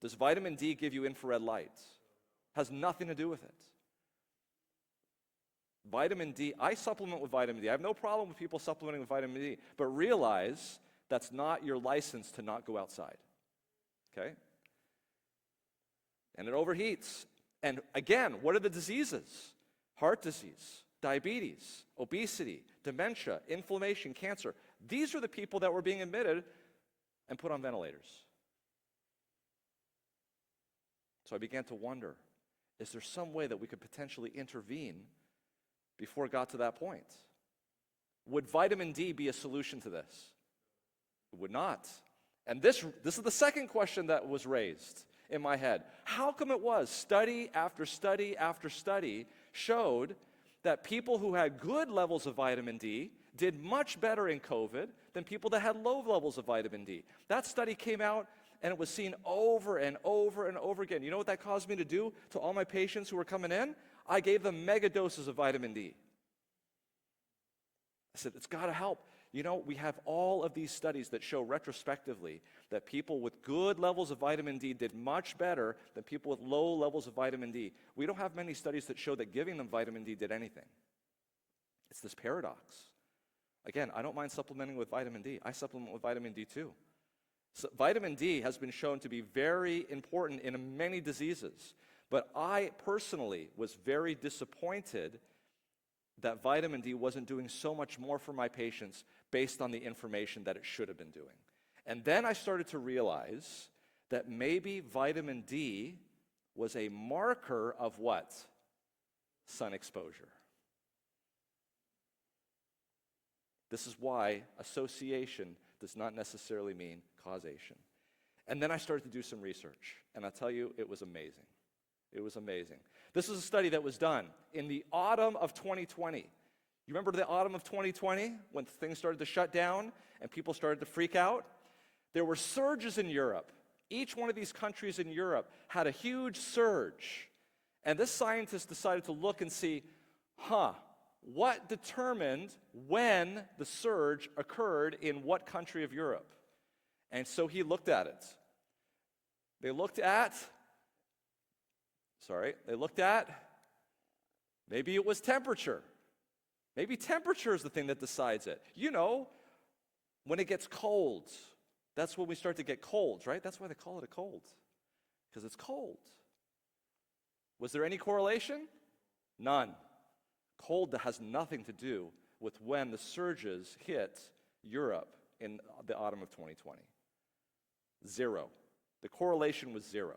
Speaker 1: Does vitamin D give you infrared light? Has nothing to do with it. Vitamin D, I supplement with vitamin D. I have no problem with people supplementing with vitamin D, but realize that's not your license to not go outside, okay? And it overheats. And again, what are the diseases? Heart disease, diabetes, obesity, dementia, inflammation, cancer. These are the people that were being admitted and put on ventilators. So I began to wonder, is there some way that we could potentially intervene before it got to that point? Would vitamin D be a solution to this? It would not. And this is the second question that was raised in my head. How come it was study after study after study showed that people who had good levels of vitamin D did much better in COVID than people that had low levels of vitamin D? That study came out and it was seen over and over and over again. You know what that caused me to do to all my patients who were coming in? I gave them mega doses of vitamin D. I said, it's got to help. You know, we have all of these studies that show retrospectively that people with good levels of vitamin D did much better than people with low levels of vitamin D. We don't have many studies that show that giving them vitamin D did anything. It's this paradox. Again, I don't mind supplementing with vitamin D. I supplement with vitamin D too. So vitamin D has been shown to be very important in many diseases. But I personally was very disappointed that vitamin D wasn't doing so much more for my patients based on the information that it should have been doing. And then I started to realize that maybe vitamin D was a marker of what? Sun exposure. This is why association does not necessarily mean causation. And then I started to do some research, and I'll tell you, it was amazing. It was amazing. This was a study that was done in the autumn of 2020. You remember the autumn of 2020 when things started to shut down and people started to freak out? There were surges in Europe. Each one of these countries in Europe had a huge surge. And this scientist decided to look and see, what determined when the surge occurred in what country of Europe? And so he looked at it. They looked at, maybe it was temperature. Maybe temperature is the thing that decides it. You know, when it gets cold, that's when we start to get colds, right? That's why they call it a cold, because it's cold. Was there any correlation? None. Cold has nothing to do with when the surges hit Europe in the autumn of 2020. Zero. The correlation was zero.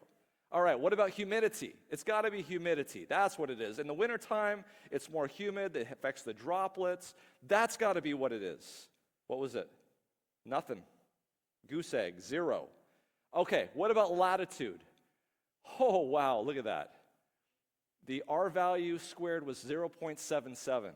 Speaker 1: All right, what about humidity? It's got to be humidity. That's what it is. In the wintertime, it's more humid. It affects the droplets. That's got to be what it is. What was it? Nothing. Goose egg, zero. Okay, what about latitude? Oh, wow, look at that. The R value squared was 0.77.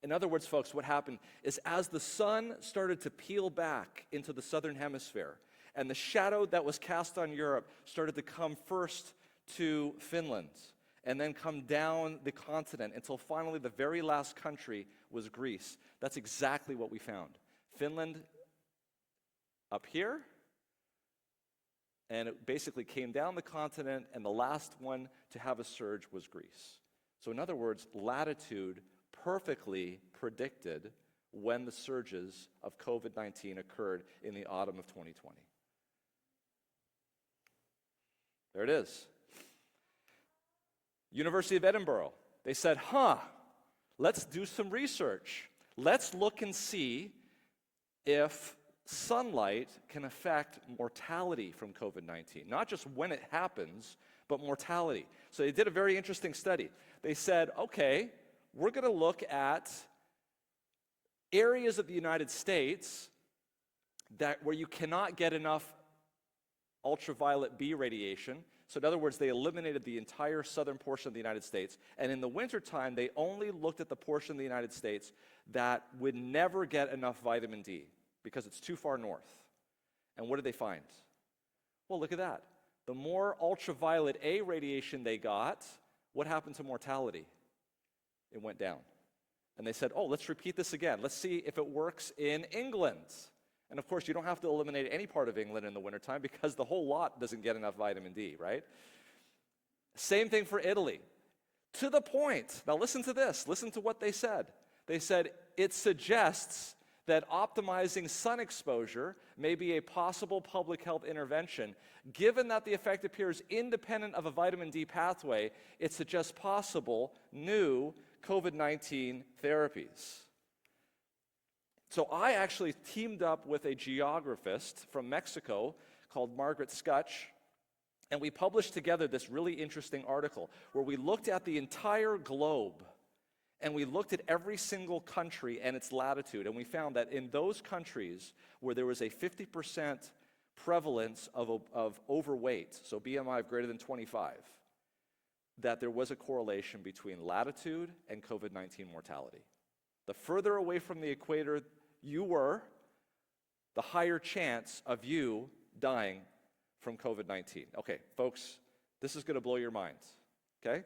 Speaker 1: In other words, folks, what happened is as the sun started to peel back into the southern hemisphere, and the shadow that was cast on Europe started to come first to Finland, and then come down the continent until finally the very last country was Greece. That's exactly what we found. Finland up here, and it basically came down the continent, and the last one to have a surge was Greece. So in other words, latitude perfectly predicted when the surges of COVID-19 occurred in the autumn of 2020. There it is. University of Edinburgh, they said, let's do some research. Let's look and see if sunlight can affect mortality from COVID-19. Not just when it happens, but mortality. So they did a very interesting study. They said, okay, we're going to look at areas of the United States where you cannot get enough ultraviolet B radiation. So in other words, they eliminated the entire southern portion of the United States. And in the wintertime, they only looked at the portion of the United States that would never get enough vitamin D because it's too far north. And what did they find? Well, look at that. The more ultraviolet A radiation they got, what happened to mortality? It went down. And they said, let's repeat this again. Let's see if it works in England. And of course, you don't have to eliminate any part of England in the wintertime because the whole lot doesn't get enough vitamin D, right? Same thing for Italy. To the point, now listen to this, listen to what they said. They said, it suggests that optimizing sun exposure may be a possible public health intervention. Given that the effect appears independent of a vitamin D pathway, it suggests possible new COVID-19 therapies. So I actually teamed up with a geographist from Mexico called Margaret Scutch, and we published together this really interesting article where we looked at the entire globe, and we looked at every single country and its latitude, and we found that in those countries where there was a 50% prevalence of overweight, so BMI of greater than 25, that there was a correlation between latitude and COVID-19 mortality. The further away from the equator you were, the higher chance of you dying from COVID-19. Okay, folks, this is going to blow your minds, okay?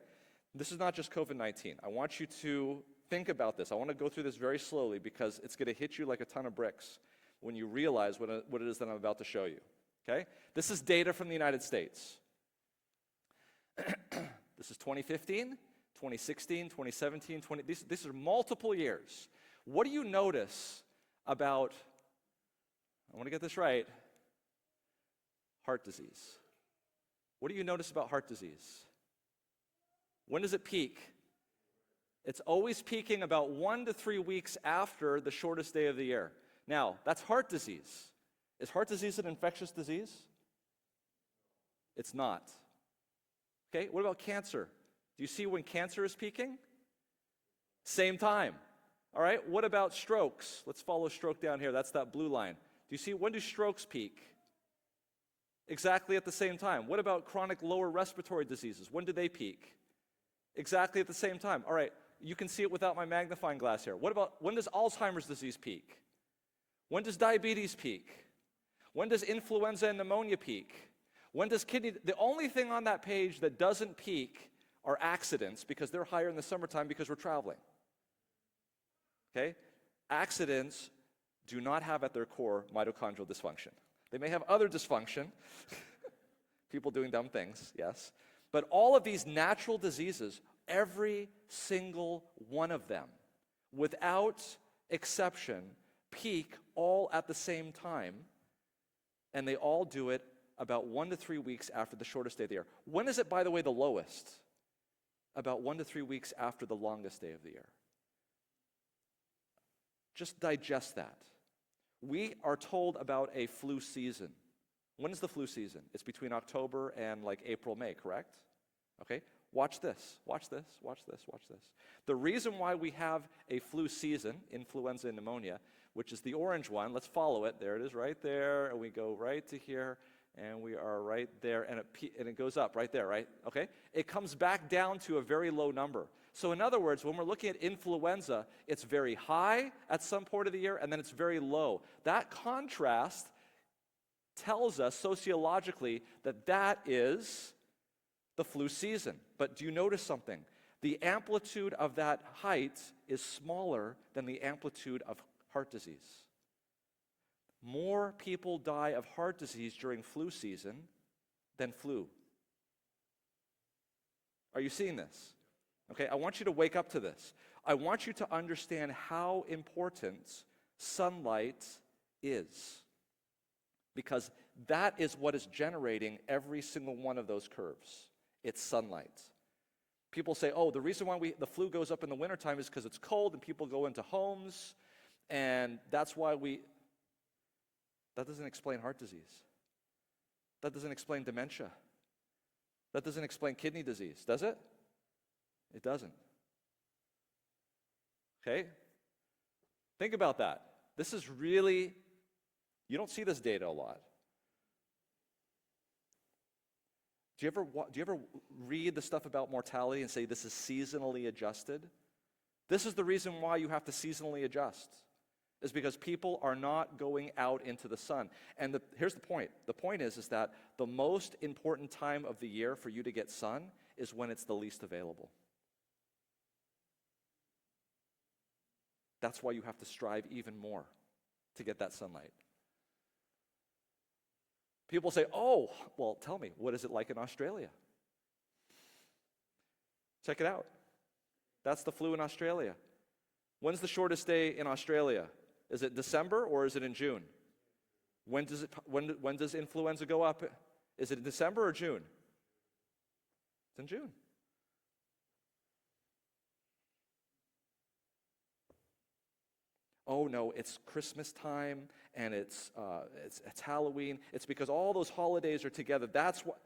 Speaker 1: This is not just COVID-19. I want you to think about this. I want to go through this very slowly because it's going to hit you like a ton of bricks when you realize what it is that I'm about to show you, okay? This is data from the United States. This is 2015, 2016, 2017, these are multiple years. What do you notice about, I want to get this right, heart disease? What do you notice about heart disease? When does it peak? It's always peaking about 1 to 3 weeks after the shortest day of the year. Now, that's heart disease. Is heart disease an infectious disease? It's not. Okay, what about cancer? Do you see when cancer is peaking? Same time. All right, what about strokes? Let's follow stroke down here. That's that blue line. Do you see when do strokes peak? Exactly at the same time. What about chronic lower respiratory diseases? When do they peak? Exactly at the same time. All right, you can see it without my magnifying glass here. What about when does Alzheimer's disease peak? When does diabetes peak? When does influenza and pneumonia peak? When does kidney? The only thing on that page that doesn't peak are accidents because they're higher in the summertime because we're traveling. Okay? Accidents do not have at their core mitochondrial dysfunction. They may have other dysfunction, people doing dumb things, yes. But all of these natural diseases, every single one of them, without exception, peak all at the same time, and they all do it about 1 to 3 weeks after the shortest day of the year. When is it, by the way, the lowest? About 1 to 3 weeks after the longest day of the year. Just digest that. We are told about a flu season. When is the flu season? It's between October and like April, May, correct? Okay, watch this, watch this, watch this, watch this. The reason why we have a flu season, influenza and pneumonia, which is the orange one, let's follow it. There it is right there, and we go right to here. And we are right there, and it goes up right there, right? Okay? It comes back down to a very low number. So in other words, when we're looking at influenza, it's very high at some point of the year, and then it's very low. That contrast tells us sociologically that that is the flu season. But do you notice something? The amplitude of that height is smaller than the amplitude of heart disease. More people die of heart disease during flu season than flu. Are you seeing this? Okay, I want you to wake up to this. I want you to understand how important sunlight is, because that is what is generating every single one of those curves. It's sunlight. People say, oh, the reason why the flu goes up in the wintertime is because it's cold and people go into homes, and that's why that doesn't explain heart disease. That doesn't explain dementia. That doesn't explain kidney disease, does it? It doesn't. Okay? Think about that. This is really, you don't see this data a lot. Do you ever read the stuff about mortality and say this is seasonally adjusted? This is the reason why you have to seasonally adjust, is because people are not going out into the sun. And here's the point. The point is that the most important time of the year for you to get sun is when it's the least available. That's why you have to strive even more to get that sunlight. People say, oh, well, tell me, what is it like in Australia? Check it out. That's the flu in Australia. When's the shortest day in Australia? Is it December or is it in June? When does influenza go up? Is it in December or June? It's in June. Oh no, it's Christmas time and it's Halloween. It's because all those holidays are together. That's what.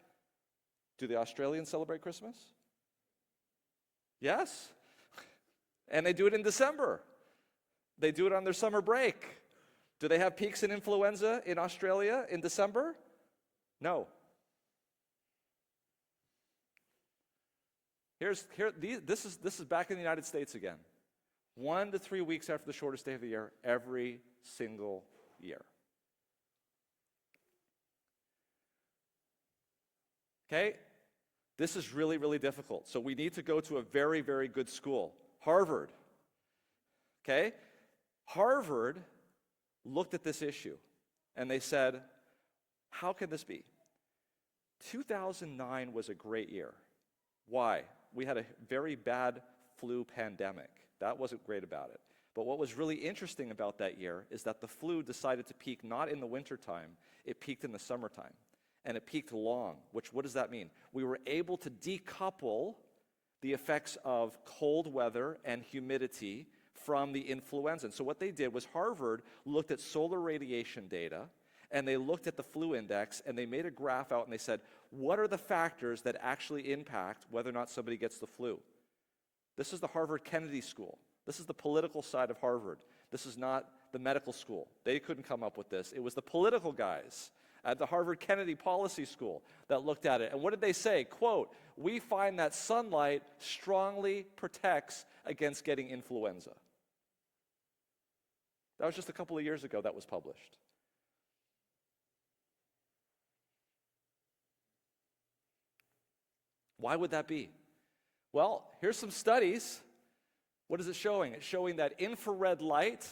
Speaker 1: Do the Australians celebrate Christmas? Yes. And they do it in December. They do it on their summer break. Do they have peaks in influenza in Australia in December? No. This is back in the United States again. 1 to 3 weeks after the shortest day of the year, every single year. Okay? This is really, really difficult. So we need to go to a very, very good school. Harvard. Okay? Harvard looked at this issue and they said, how can this be? 2009 was a great year. Why? We had a very bad flu pandemic. That wasn't great about it. But what was really interesting about that year is that the flu decided to peak not in the wintertime, it peaked in the summertime. And it peaked long, what does that mean? We were able to decouple the effects of cold weather and humidity from the influenza. And so what they did was Harvard looked at solar radiation data, and they looked at the flu index, and they made a graph out, and they said, what are the factors that actually impact whether or not somebody gets the flu? This is the Harvard Kennedy School. This is the political side of Harvard. This is not the medical school. They couldn't come up with this. It was the political guys at the Harvard Kennedy Policy School that looked at it. And what did they say? Quote, we find that sunlight strongly protects against getting influenza. That was just a couple of years ago that was published. Why would that be? Well, here's some studies. What is it showing? It's showing that infrared light,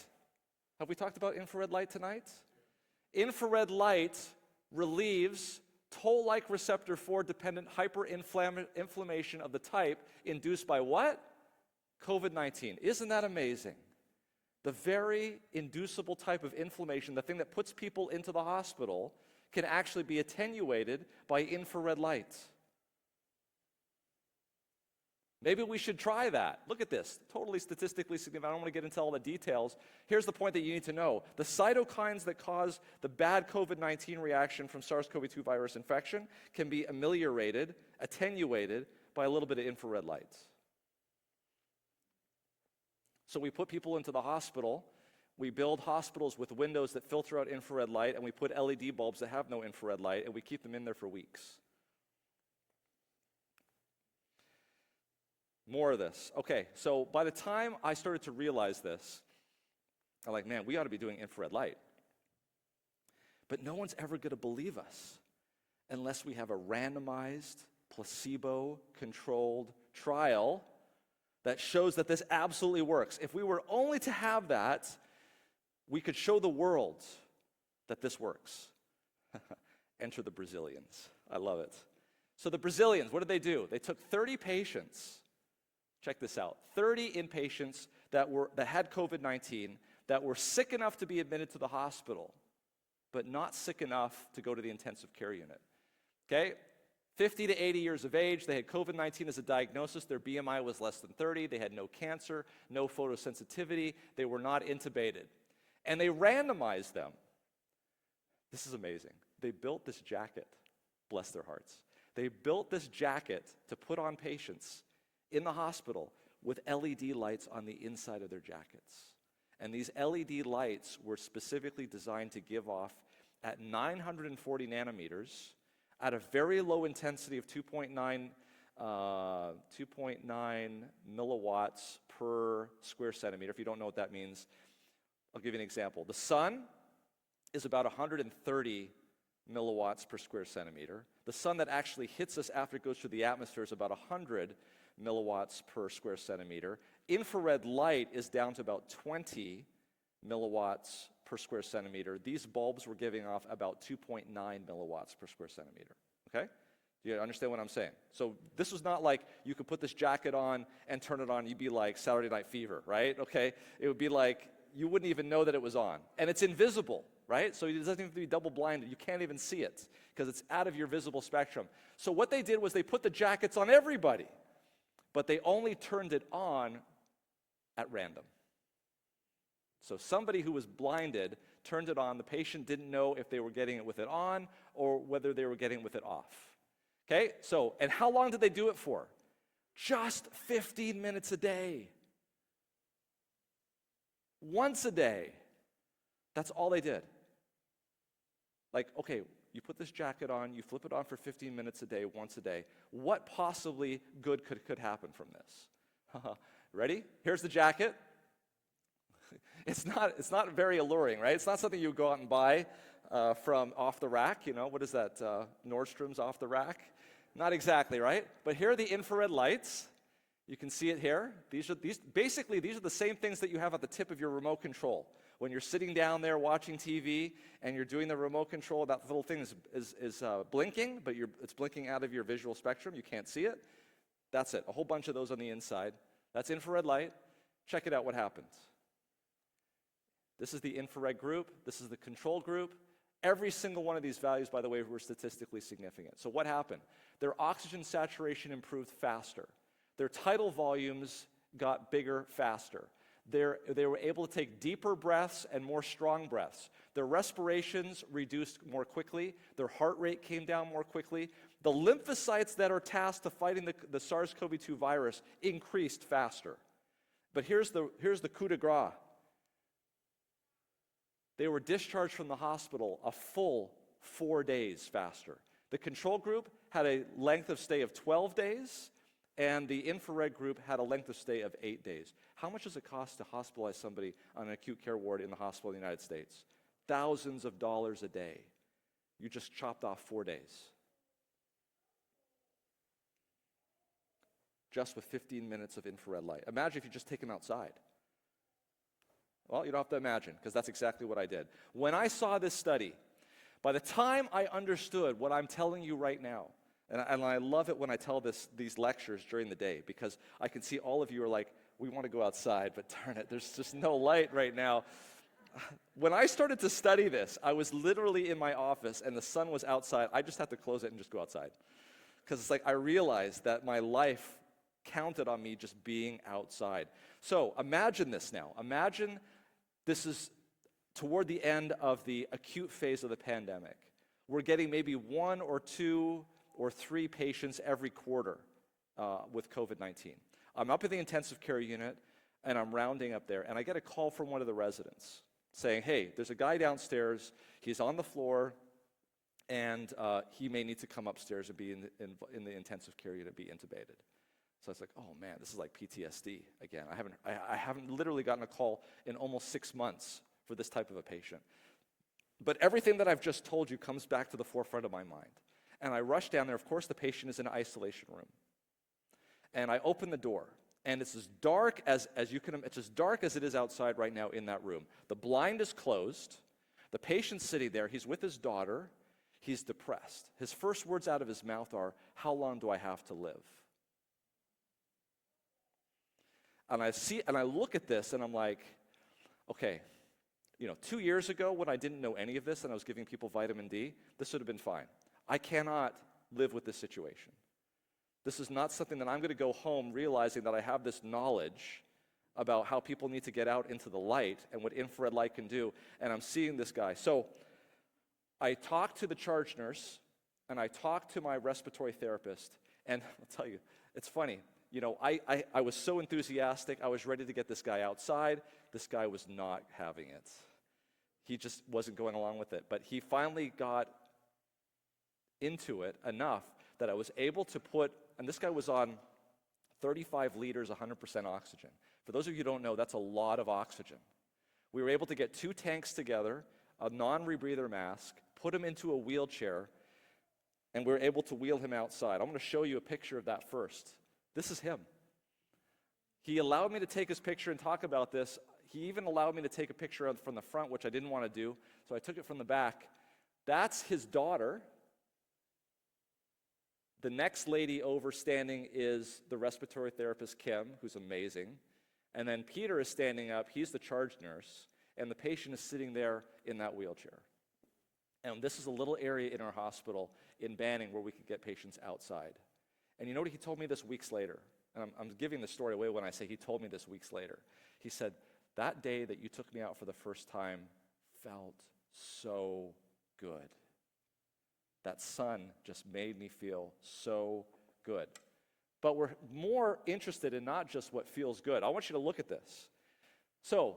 Speaker 1: have we talked about infrared light tonight? Infrared light relieves toll-like receptor 4 dependent hyperinflammation of the type induced by what? COVID-19. Isn't that amazing? The very inducible type of inflammation, the thing that puts people into the hospital, can actually be attenuated by infrared light. Maybe we should try that. Look at this. Totally statistically significant. I don't want to get into all the details. Here's the point that you need to know. The cytokines that cause the bad COVID-19 reaction from SARS-CoV-2 virus infection can be ameliorated, attenuated by a little bit of infrared light. So we put people into the hospital We build hospitals with windows that filter out infrared light, and we put LED bulbs that have no infrared light, and we keep them in there for weeks. More of this. Okay, so by the time I started to realize this, I'm like, man, we ought to be doing infrared light. But no one's ever going to believe us unless we have a randomized, placebo-controlled trial that shows that this absolutely works. If we were only to have that, we could show the world that this works. Enter the Brazilians. I love it. So the Brazilians, what did they do? They took 30 patients. Check this out. 30 inpatients that had COVID-19 that were sick enough to be admitted to the hospital, but not sick enough to go to the intensive care unit. Okay? 50 to 80 years of age, they had COVID-19 as a diagnosis, their BMI was less than 30, they had no cancer, no photosensitivity, they were not intubated. And they randomized them. This is amazing. They built this jacket, bless their hearts. They built this jacket to put on patients in the hospital with LED lights on the inside of their jackets. And these LED lights were specifically designed to give off at 940 nanometers, at a very low intensity of 2.9 milliwatts per square centimeter. If you don't know what that means, I'll give you an example. The sun is about 130 milliwatts per square centimeter. The sun that actually hits us after it goes through the atmosphere is about 100 milliwatts per square centimeter. Infrared light is down to about 20 milliwatts per square centimeter. These bulbs were giving off about 2.9 milliwatts per square centimeter, okay? Do you understand what I'm saying? So this was not like you could put this jacket on and turn it on, you'd be like Saturday Night Fever, right? Okay, it would be like you wouldn't even know that it was on. And it's invisible, right? So it doesn't have to be double blinded. You can't even see it because it's out of your visible spectrum. So what they did was they put the jackets on everybody, but they only turned it on at random. So somebody who was blinded turned it on. The patient didn't know if they were getting it with it on or whether they were getting it with it off. Okay, so, and how long did they do it for? Just 15 minutes a day. Once a day. That's all they did. Like, okay, you put this jacket on, you flip it on for 15 minutes a day, once a day. What possibly good could happen from this? Ready? Here's the jacket. It's not very alluring, right? It's not something you go out and buy from off the rack. You know, what is that? Nordstrom's off the rack? Not exactly, right? But here are the infrared lights. You can see it here. These are the same things that you have at the tip of your remote control. When you're sitting down there watching TV and you're doing the remote control, that little thing is blinking, but it's blinking out of your visual spectrum. You can't see it. That's it. A whole bunch of those on the inside. That's infrared light. Check it out what happens. This is the infrared group. This is the control group. Every single one of these values, by the way, were statistically significant. So what happened? Their oxygen saturation improved faster. Their tidal volumes got bigger faster. They were able to take deeper breaths and more strong breaths. Their respirations reduced more quickly. Their heart rate came down more quickly. The lymphocytes that are tasked to fighting the SARS-CoV-2 virus increased faster. But here's the coup de grace. They were discharged from the hospital a full 4 days faster. The control group had a length of stay of 12 days, and the infrared group had a length of stay of 8 days. How much does it cost to hospitalize somebody on an acute care ward in the hospital in the United States? Thousands of dollars a day. You just chopped off 4 days. Just with 15 minutes of infrared light. Imagine if you just take them outside. Well, you don't have to imagine, because that's exactly what I did. When I saw this study, by the time I understood what I'm telling you right now, and I love it when I tell these lectures during the day, because I can see all of you are like, we want to go outside, but darn it, there's just no light right now. When I started to study this, I was literally in my office, and the sun was outside. I just had to close it and just go outside. Because it's like I realized that my life counted on me just being outside. So imagine this now. Imagine this is toward the end of the acute phase of the pandemic. We're getting maybe 1 or 2 or 3 patients every quarter with COVID-19. I'm up at the intensive care unit. and I'm rounding up there, and I get a call from one of the residents saying, hey, there's a guy downstairs, he's on the floor, and he may need to come upstairs and be in the intensive care unit, be intubated. So I was like, oh man, this is like PTSD again. I haven't literally gotten a call in almost 6 months for this type of a patient. But everything that I've just told you comes back to the forefront of my mind. And I rush down there. Of course, the patient is in an isolation room. And I open the door, and it's as dark as you can. It's as dark as it is outside right now in that room. The blind is closed. The patient's sitting there. He's with his daughter. He's depressed. His first words out of his mouth are, "How long do I have to live?" And I look at this, and I'm like, okay, 2 years ago when I didn't know any of this and I was giving people vitamin D, this would have been fine. I cannot live with this situation. This is not something that I'm going to go home realizing that I have this knowledge about how people need to get out into the light and what infrared light can do, and I'm seeing this guy. So I talked to the charge nurse, and I talked to my respiratory therapist, and I'll tell you, it's funny. I was so enthusiastic. I was ready to get this guy outside. This guy was not having it. He just wasn't going along with it. But he finally got into it enough that I was able to put, and this guy was on 35 liters, 100% oxygen. For those of you who don't know, that's a lot of oxygen. We were able to get 2 tanks together, a non-rebreather mask, put him into a wheelchair, and we were able to wheel him outside. I'm going to show you a picture of that first. This is him. He allowed me to take his picture and talk about this. He even allowed me to take a picture from the front, which I didn't want to do, so I took it from the back. That's his daughter. The next lady over standing is the respiratory therapist, Kim, who's amazing. And then Peter is standing up. He's the charge nurse, and the patient is sitting there in that wheelchair. And this is a little area in our hospital in Banning where we could get patients outside. And you know what he told me this weeks later? And I'm giving the story away when I say he told me this weeks later. He said, that day that you took me out for the first time felt so good. That sun just made me feel so good. But we're more interested in not just what feels good. I want you to look at this. So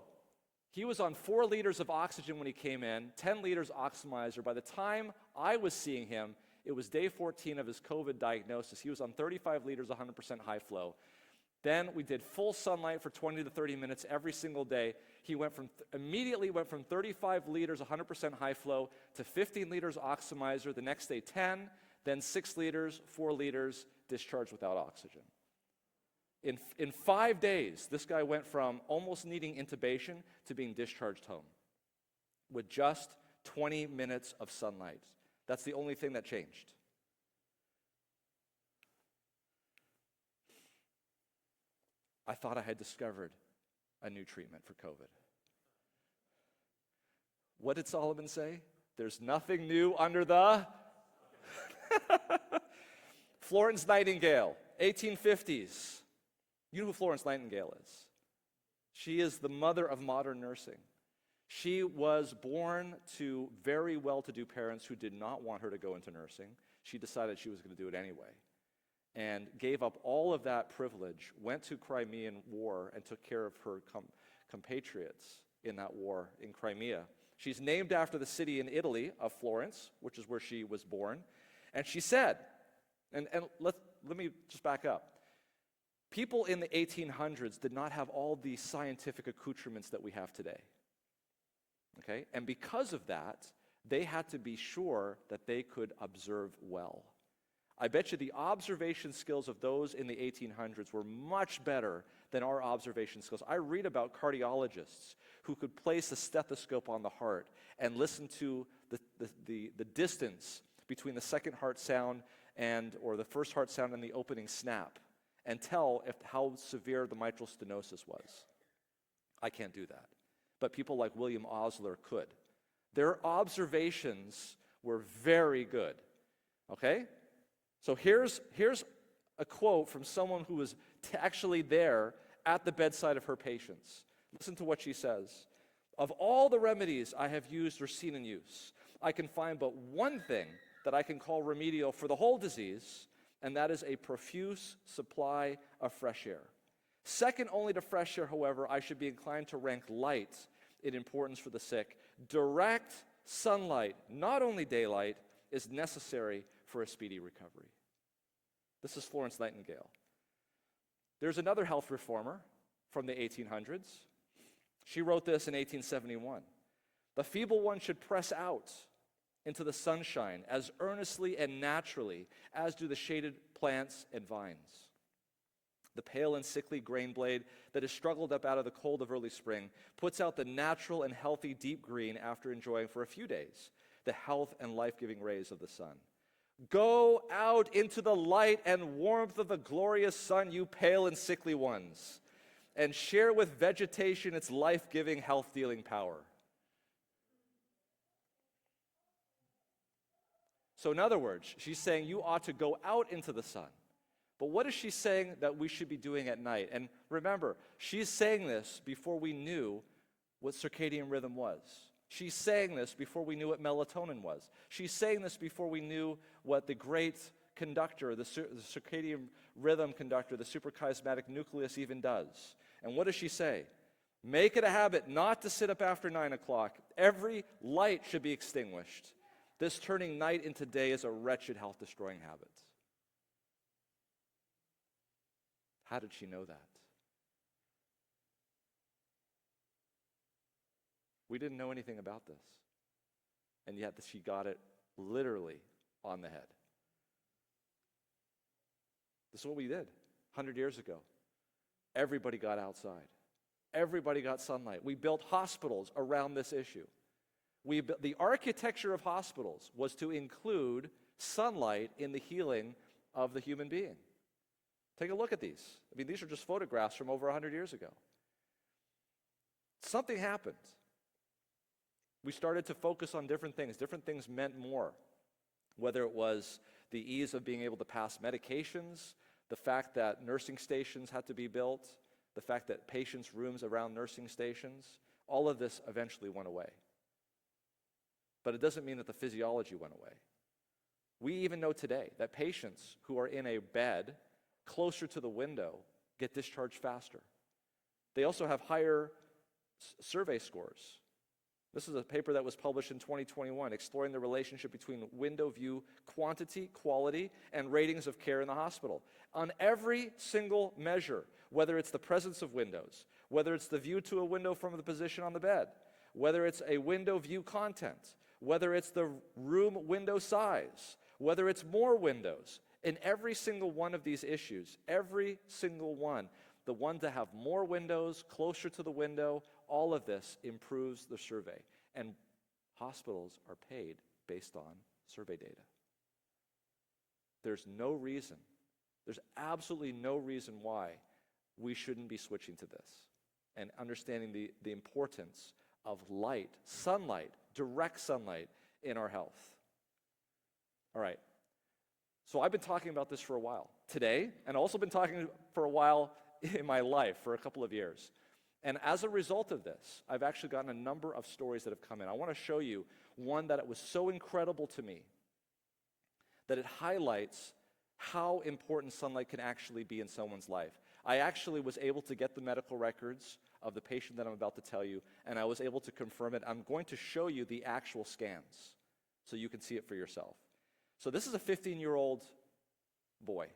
Speaker 1: he was on 4 liters of oxygen when he came in, 10 liters oxymizer. By the time I was seeing him, it was day 14 of his COVID diagnosis. He was on 35 liters, 100% high flow. Then we did full sunlight for 20 to 30 minutes every single day. He immediately went from 35 liters, 100% high flow, to 15 liters oxymizer. The next day 10, then 6 liters, 4 liters, discharged without oxygen. In 5 days, this guy went from almost needing intubation to being discharged home with just 20 minutes of sunlight. That's the only thing that changed. I thought I had discovered a new treatment for COVID. What did Solomon say? There's nothing new under the Florence Nightingale, 1850s. You know who Florence Nightingale is? She is the mother of modern nursing. She was born to very well-to-do parents who did not want her to go into nursing. She decided she was going to do it anyway and gave up all of that privilege, went to Crimean War and took care of her compatriots in that war in Crimea. She's named after the city in Italy of Florence, which is where she was born. And she said, and let me just back up. People in the 1800s did not have all the scientific accoutrements that we have today. Okay? And because of that, they had to be sure that they could observe well. I bet you the observation skills of those in the 1800s were much better than our observation skills. I read about cardiologists who could place a stethoscope on the heart and listen to the distance between the second heart sound or the first heart sound and the opening snap and tell how severe the mitral stenosis was. I can't do that. But people like William Osler could. Their observations were very good. Okay? So here's a quote from someone who was actually there at the bedside of her patients. Listen to what she says. Of all the remedies I have used or seen in use, I can find but one thing that I can call remedial for the whole disease, and that is a profuse supply of fresh air. Second only to fresh air, however, I should be inclined to rank light in importance for the sick. Direct sunlight, not only daylight, is necessary for a speedy recovery. This is Florence Nightingale. There's another health reformer from the 1800s. She wrote this in 1871. The feeble one should press out into the sunshine as earnestly and naturally as do the shaded plants and vines. The pale and sickly grain blade that has struggled up out of the cold of early spring puts out the natural and healthy deep green after enjoying for a few days the health and life-giving rays of the sun. Go out into the light and warmth of the glorious sun, you pale and sickly ones, and share with vegetation its life-giving, health-dealing power. So in other words, she's saying you ought to go out into the sun. But what is she saying that we should be doing at night? And remember, she's saying this before we knew what circadian rhythm was. She's saying this before we knew what melatonin was. She's saying this before we knew what the great conductor, the circadian rhythm conductor, the suprachiasmatic nucleus even does. And what does she say? Make it a habit not to sit up after 9 o'clock. Every light should be extinguished. This turning night into day is a wretched, health-destroying habit. How did she know that? We didn't know anything about this. And yet she got it literally on the head. This is what we did 100 years ago. Everybody got outside. Everybody got sunlight. We built hospitals around this issue. The architecture of hospitals was to include sunlight in the healing of the human being. Take a look at these. I mean, these are just photographs from over 100 years ago. Something happened. We started to focus on different things. Different things meant more. Whether it was the ease of being able to pass medications, the fact that nursing stations had to be built, the fact that patients' rooms around nursing stations, all of this eventually went away. But it doesn't mean that the physiology went away. We even know today that patients who are in a bed closer to the window get discharged faster. They also have higher survey scores. This is a paper that was published in 2021 exploring the relationship between window view quantity, quality, and ratings of care in the hospital. On every single measure, whether it's the presence of windows, whether it's the view to a window from the position on the bed, whether it's a window view content, whether it's the room window size, whether it's more windows, in every single one of these issues, every single one, the ones that have more windows, closer to the window, all of this improves the survey. And hospitals are paid based on survey data. There's absolutely no reason why we shouldn't be switching to this and understanding the importance of light, sunlight, direct sunlight in our health. All right. So I've been talking about this for a while today, and also been talking for a while in my life, for a couple of years. And as a result of this, I've actually gotten a number of stories that have come in. I want to show you one that it was so incredible to me that it highlights how important sunlight can actually be in someone's life. I actually was able to get the medical records of the patient that I'm about to tell you, and I was able to confirm it. I'm going to show you the actual scans so you can see it for yourself. So this is a 15-year-old boy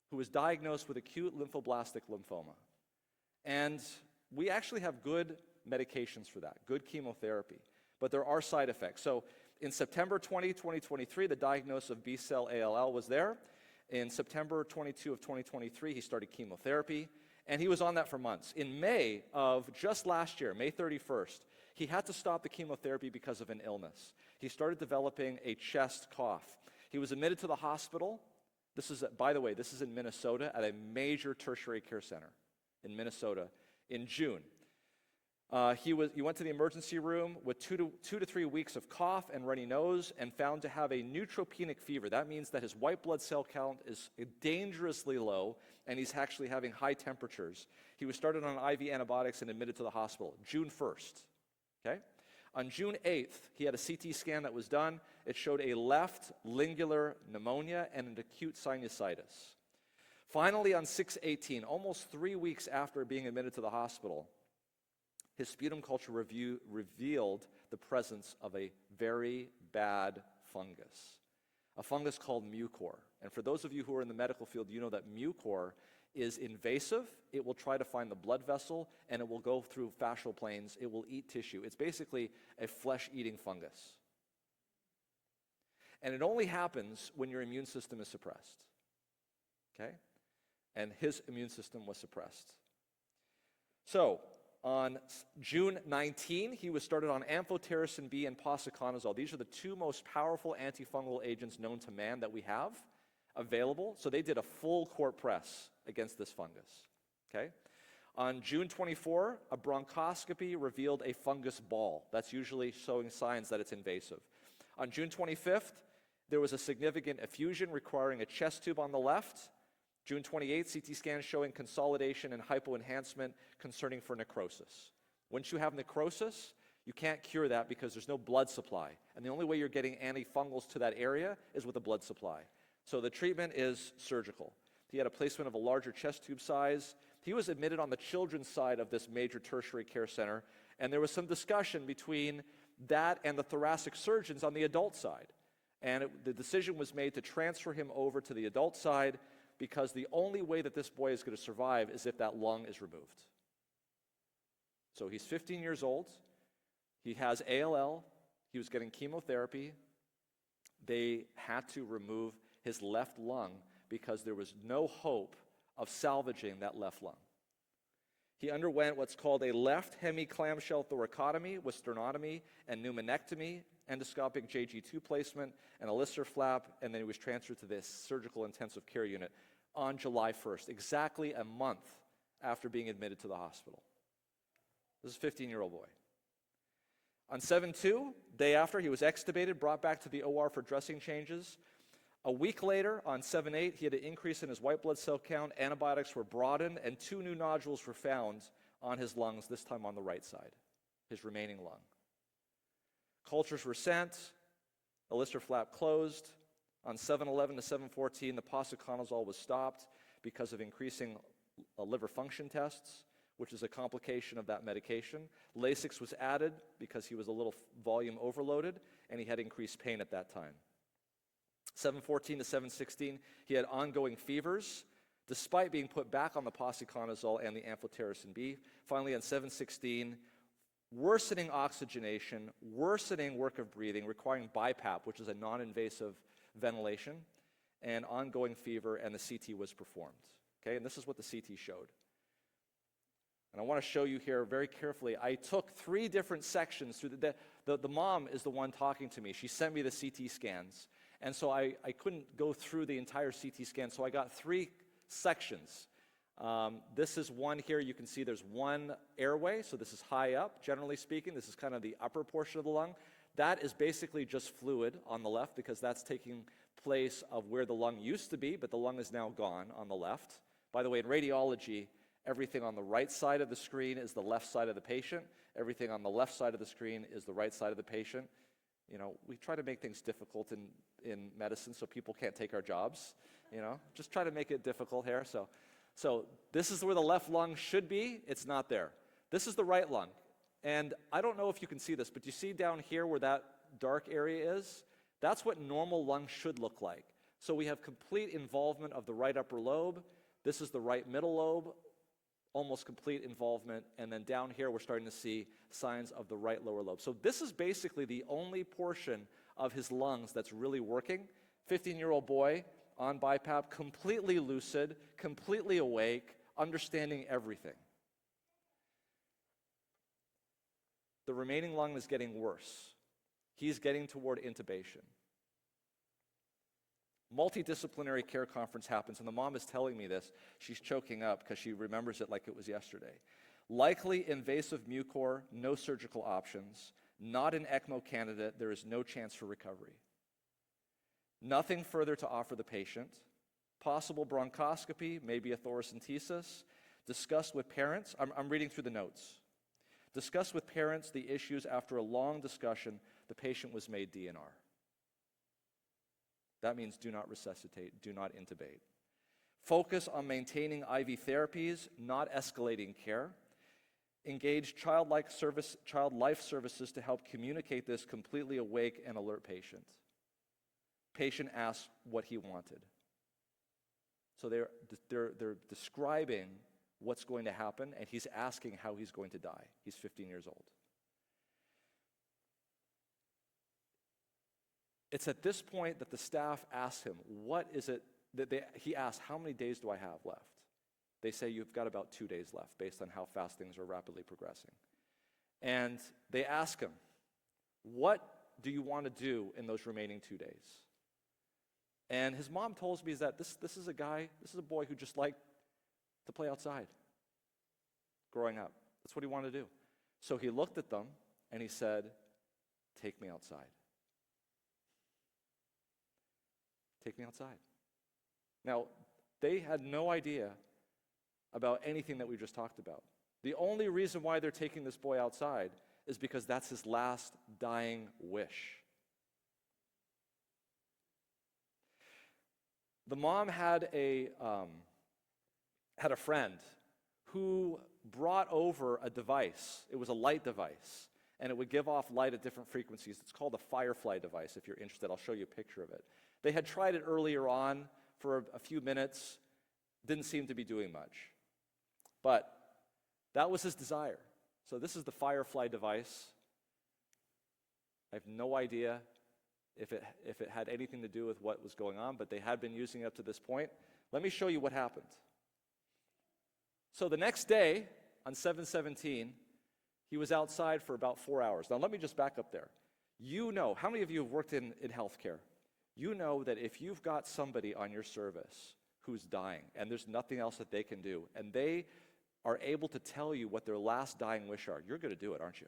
Speaker 1: who was diagnosed with acute lymphoblastic lymphoma. And we actually have good medications for that, good chemotherapy, but there are side effects. So in September 2023, the diagnosis of B-cell ALL was there. In September 22 of 2023, he started chemotherapy, and he was on that for months. In May of just last year, May 31st, he had to stop the chemotherapy because of an illness. He started developing a chest cough. He was admitted to the hospital. This is, by the way, this is in Minnesota at a major tertiary care center in Minnesota in June. He went to the emergency room with 2 to 3 weeks of cough and runny nose and found to have a neutropenic fever. That means that his white blood cell count is dangerously low, and he's actually having high temperatures. He was started on IV antibiotics and admitted to the hospital June 1st. Okay? On June 8th, he had a CT scan that was done. It showed a left lingular pneumonia and an acute sinusitis. Finally, on 6/18, almost 3 weeks after being admitted to the hospital, his sputum culture revealed the presence of a very bad fungus, a fungus called mucor. And for those of you who are in the medical field, you know that mucor is invasive. It will try to find the blood vessel, and it will go through fascial planes. It will eat tissue. It's basically a flesh-eating fungus. And it only happens when your immune system is suppressed. Okay? And his immune system was suppressed. So, on June 19, he was started on amphotericin B and posaconazole. These are the two most powerful antifungal agents known to man that we have available. So they did a full court press against this fungus. Okay? On June 24, a bronchoscopy revealed a fungus ball. That's usually showing signs that it's invasive. On June 25th, there was a significant effusion requiring a chest tube on the left. June 28th, CT scan showing consolidation and hypoenhancement concerning for necrosis. Once you have necrosis, you can't cure that because there's no blood supply. And the only way you're getting antifungals to that area is with a blood supply. So the treatment is surgical. He had a placement of a larger chest tube size. He was admitted on the children's side of this major tertiary care center, and there was some discussion between that and the thoracic surgeons on the adult side. And the decision was made to transfer him over to the adult side because the only way that this boy is going to survive is if that lung is removed. So he's 15 years old. He has ALL. He was getting chemotherapy. They had to remove his left lung because there was no hope of salvaging that left lung. He underwent what's called a left hemiclamshell thoracotomy with sternotomy and pneumonectomy, endoscopic JG2 placement, and a Lister flap, and then he was transferred to this surgical intensive care unit on July 1st, exactly a month after being admitted to the hospital. This is a 15-year-old boy. On 7/2, day after, he was extubated, brought back to the OR for dressing changes. A week later, on 7/8, he had an increase in his white blood cell count, antibiotics were broadened, and 2 new nodules were found on his lungs, this time on the right side, his remaining lung. Cultures were sent, the Lister flap closed. On 7/11 to 7/14, the posaconazole was stopped because of increasing liver function tests, which is a complication of that medication. Lasix was added because he was a little volume overloaded, and he had increased pain at that time. 7/14 to 7/16, he had ongoing fevers, despite being put back on the posaconazole and the amphotericin B. Finally, on 7/16, worsening oxygenation, worsening work of breathing, requiring BiPAP, which is a non-invasive ventilation, and ongoing fever, and the CT was performed. Okay, and this is what the CT showed. And I want to show you here very carefully. I took 3 different sections through the mom is the one talking to me. She sent me the CT scans. And so I couldn't go through the entire CT scan, so I got 3 sections. This is one here. You can see there's one airway, so this is high up, generally speaking. This is kind of the upper portion of the lung. That is basically just fluid on the left because that's taking place of where the lung used to be, but the lung is now gone on the left. By the way, in radiology, everything on the right side of the screen is the left side of the patient. Everything on the left side of the screen is the right side of the patient. You know, we try to make things difficult in medicine so people can't take our jobs, you know. Just try to make it difficult here. So this is where the left lung should be. It's not there. This is the right lung. And I don't know if you can see this, but you see down here where that dark area is? That's what normal lungs should look like. So we have complete involvement of the right upper lobe. This is the right middle lobe, almost complete involvement. And then down here, we're starting to see signs of the right lower lobe. So this is basically the only portion of his lungs that's really working. 15-year-old boy on BiPAP, completely lucid, completely awake, understanding everything. The remaining lung is getting worse. He's getting toward intubation. Multidisciplinary care conference happens, and the mom is telling me this. She's choking up because she remembers it like it was yesterday. Likely invasive mucor, no surgical options, not an ECMO candidate, there is no chance for recovery. Nothing further to offer the patient. Possible bronchoscopy, maybe a thoracentesis. Discussed with parents. I'm reading through the notes. Discussed with parents the issues. After a long discussion, the patient was made DNR. That means do not resuscitate, do not intubate. Focus on maintaining IV therapies, not escalating care. Engage child life services to help communicate this completely awake and alert patient. Patient asked what he wanted. So they're describing what's going to happen, and he's asking how he's going to die. He's 15 years old. It's at this point that the staff asks him, what is it that he asks, how many days do I have left? They say, you've got about 2 days left, based on how fast things are rapidly progressing. And they ask him, what do you want to do in those remaining 2 days? And his mom tells me that this is a boy who just liked to play outside growing up. That's what he wanted to do. So he looked at them and he said, take me outside. Take me outside. Now, they had no idea about anything that we just talked about. The only reason why they're taking this boy outside is because that's his last dying wish. The mom had a friend who brought over a device. It was a light device, and it would give off light at different frequencies. It's called a Firefly device. If you're interested, I'll show you a picture of it. They had tried it earlier on for a few minutes, didn't seem to be doing much. But that was his desire. So this is the Firefly device. I have no idea if it had anything to do with what was going on, but they had been using it up to this point. Let me show you what happened. So the next day, on 7/17, he was outside for about 4 hours. Now let me just back up there. You know, how many of you have worked in healthcare? You know that if you've got somebody on your service who's dying and there's nothing else that they can do, and they are able to tell you what their last dying wish are, you're going to do it, aren't you?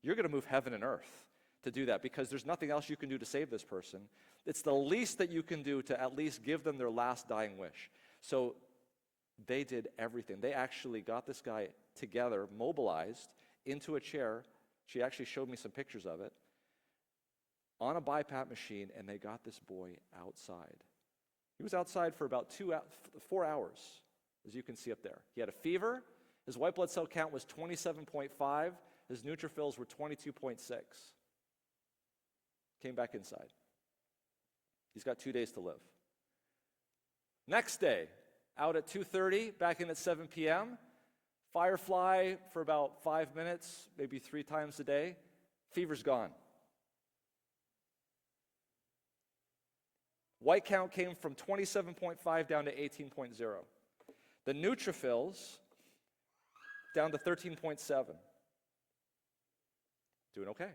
Speaker 1: You're going to move heaven and earth to do that because there's nothing else you can do to save this person. It's the least that you can do to at least give them their last dying wish. So they did everything. They actually got this guy together, mobilized into a chair. She actually showed me some pictures of it, on a BiPAP machine, and they got this boy outside. He was outside for about 4 hours, as you can see up there. He had a fever. His white blood cell count was 27.5. His neutrophils were 22.6. Came back inside. He's got 2 days to live. Next day, out at 2:30, back in at 7 p.m., Firefly for about 5 minutes, maybe 3 times a day. Fever's gone. White count came from 27.5 down to 18.0. The neutrophils down to 13.7. Doing okay.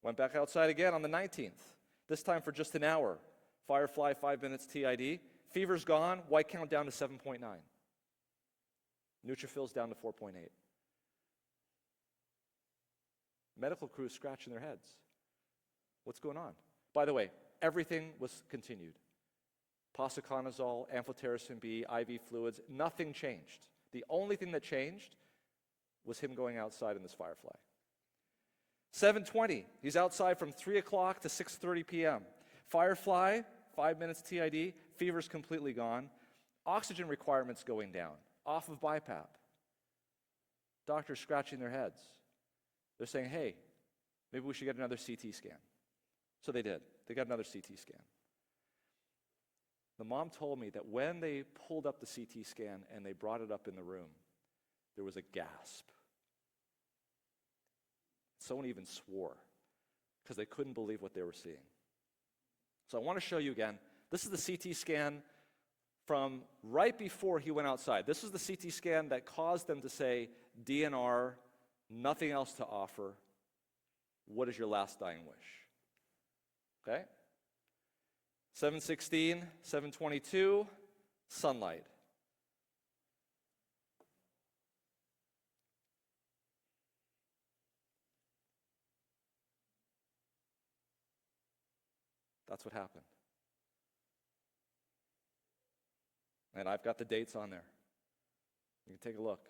Speaker 1: Went back outside again on the 19th, this time for just an hour. Firefly, 5 minutes TID. Fever's gone, white count down to 7.9. Neutrophils down to 4.8. Medical crews scratching their heads. What's going on? By the way, everything was continued. Posaconazole, amphotericin B, IV fluids, nothing changed. The only thing that changed was him going outside in this Firefly. 7:20, he's outside from 3 o'clock to 6:30 p.m. Firefly, 5 minutes TID, fever's completely gone. Oxygen requirements going down, off of BiPAP. Doctors scratching their heads. They're saying, hey, maybe we should get another CT scan. So they did. They got another CT scan. The mom told me that when they pulled up the CT scan and they brought it up in the room, there was a gasp. Someone even swore because they couldn't believe what they were seeing. So I want to show you again. This is the CT scan from right before he went outside. This is the CT scan that caused them to say, DNR, nothing else to offer. What is your last dying wish? Okay? 7:16, 7:22, sunlight. That's what happened. And I've got the dates on there. You can take a look.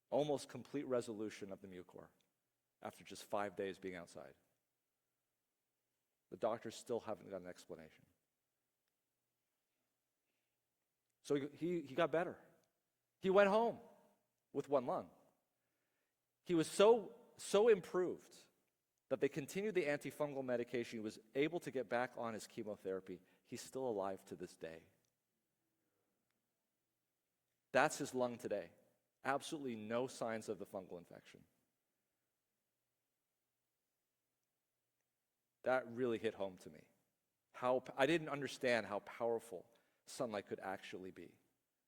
Speaker 1: Almost complete resolution of the mucor after just 5 days being outside. The doctors still haven't got an explanation. So he got better. He went home with one lung. He was so improved that they continued the antifungal medication. He was able to get back on his chemotherapy. He's still alive to this day. That's his lung today. Absolutely no signs of the fungal infection. That really hit home to me. I didn't understand how powerful sunlight could actually be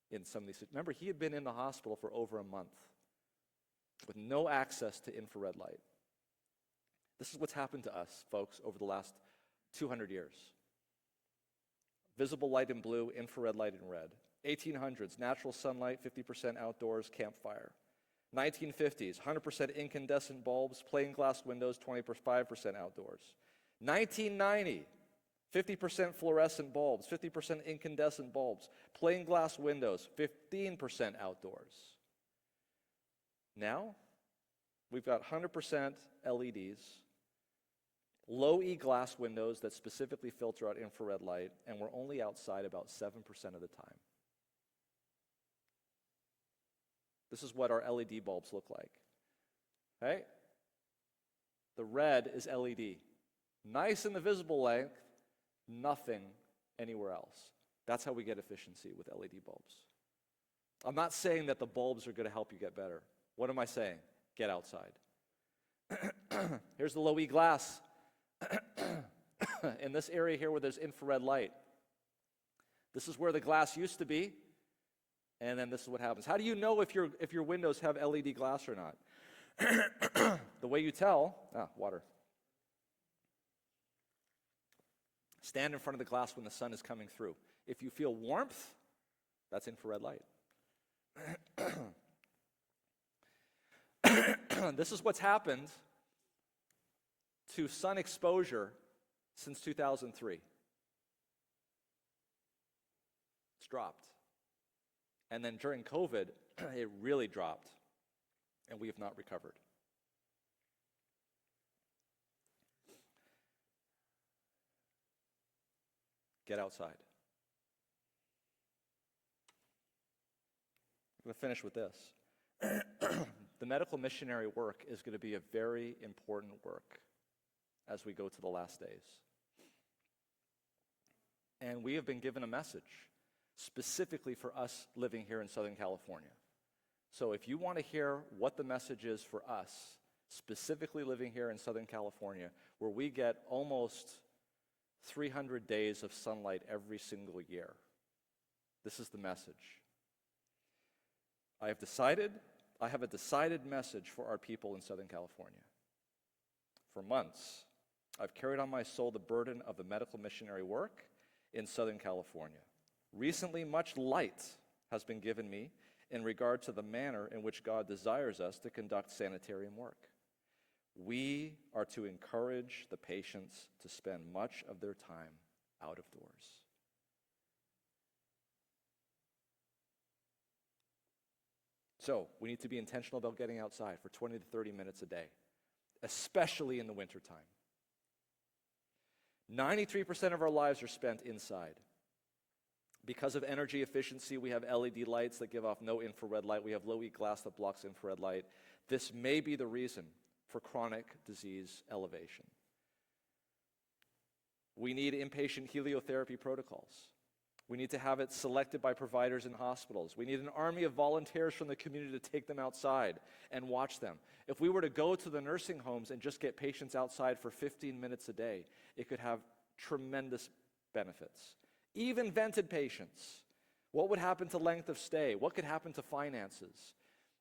Speaker 1: in some of these. Remember, he had been in the hospital for over a month with no access to infrared light. This is what's happened to us, folks, over the last 200 years. Visible light in blue, infrared light in red. 1800s, natural sunlight, 50% outdoors, campfire. 1950s, 100% incandescent bulbs, plain glass windows, 25% outdoors. 1990, 50% fluorescent bulbs, 50% incandescent bulbs, plain glass windows, 15% outdoors. Now, we've got 100% LEDs, low E glass windows that specifically filter out infrared light, and we're only outside about 7% of the time. This is what our LED bulbs look like. Okay? The red is LED. Nice in the visible length, nothing anywhere else. That's how we get efficiency with LED bulbs. I'm not saying that the bulbs are going to help you get better. What am I saying? Get outside. Here's the low E glass. In this area here where there's infrared light. This is where the glass used to be, and then this is what happens. How do you know if your windows have LED glass or not? The way you tell, water. Stand in front of the glass when the sun is coming through. If you feel warmth, that's infrared light. This is what's happened to sun exposure since 2003. It's dropped. And then during COVID, it really dropped, and we have not recovered. Get outside. I'm going to finish with this. The medical missionary work is going to be a very important work as we go to the last days. And we have been given a message specifically for us living here in Southern California. So if you want to hear what the message is for us, specifically living here in Southern California, where we get almost 300 days of sunlight every single year, this is the message. I have a decided message for our people in Southern California. For months, I've carried on my soul the burden of the medical missionary work in Southern California. Recently, much light has been given me in regard to the manner in which God desires us to conduct sanitarium work. We are to encourage the patients to spend much of their time out of doors. So, we need to be intentional about getting outside for 20 to 30 minutes a day, especially in the wintertime. 93% of our lives are spent inside. Because of energy efficiency, we have LED lights that give off no infrared light. We have low E glass that blocks infrared light. This may be the reason for chronic disease elevation. We need inpatient heliotherapy protocols. We need to have it selected by providers in hospitals. We need an army of volunteers from the community to take them outside and watch them. If we were to go to the nursing homes and just get patients outside for 15 minutes a day, it could have tremendous benefits. Even vented patients. What would happen to length of stay? What could happen to finances?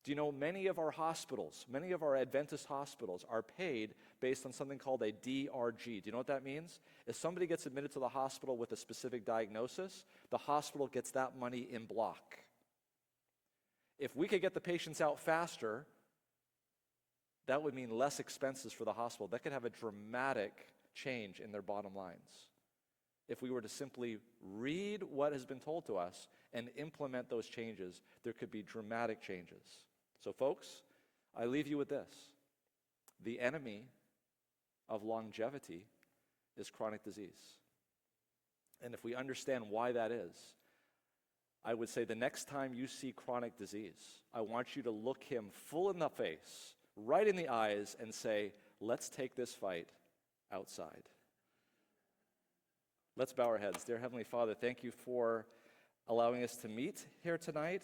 Speaker 1: Do you know many of our hospitals, many of our Adventist hospitals are paid based on something called a DRG. Do you know what that means? If somebody gets admitted to the hospital with a specific diagnosis, the hospital gets that money in block. If we could get the patients out faster, that would mean less expenses for the hospital. That could have a dramatic change in their bottom lines. If we were to simply read what has been told to us and implement those changes, there could be dramatic changes. So folks, I leave you with this. The enemy of longevity is chronic disease. And if we understand why that is, I would say the next time you see chronic disease, I want you to look him full in the face, right in the eyes, and say, let's take this fight outside. Let's bow our heads. Dear Heavenly Father, thank you for allowing us to meet here tonight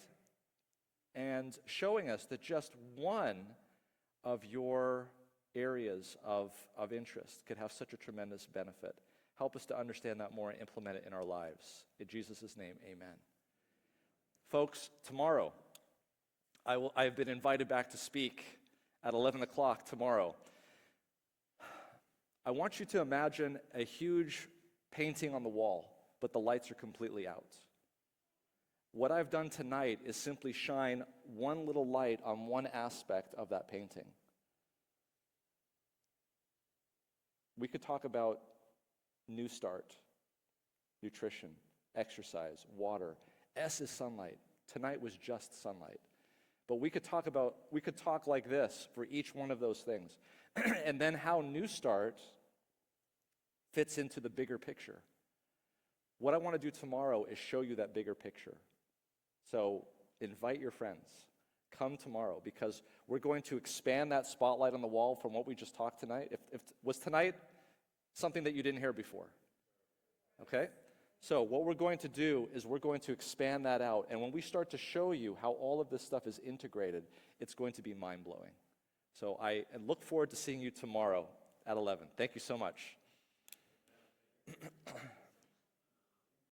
Speaker 1: and showing us that just one of your areas of interest could have such a tremendous benefit. Help us to understand that more and implement it in our lives. In Jesus' name, amen. Folks, tomorrow, I've been invited back to speak at 11 o'clock tomorrow. I want you to imagine a huge painting on the wall, but the lights are completely out. What I've done tonight is simply shine one little light on one aspect of that painting. We could talk about New Start, nutrition, exercise, water. S is sunlight. Tonight was just sunlight. But we could talk like this for each one of those things. And then how New Start fits into the bigger picture. What I want to do tomorrow is show you that bigger picture. So invite your friends. Come tomorrow, because we're going to expand that spotlight on the wall from what we just talked tonight. Was tonight something that you didn't hear before? Okay? So what we're going to do is we're going to expand that out. And when we start to show you how all of this stuff is integrated, it's going to be mind-blowing. So I look forward to seeing you tomorrow at 11. Thank you so much.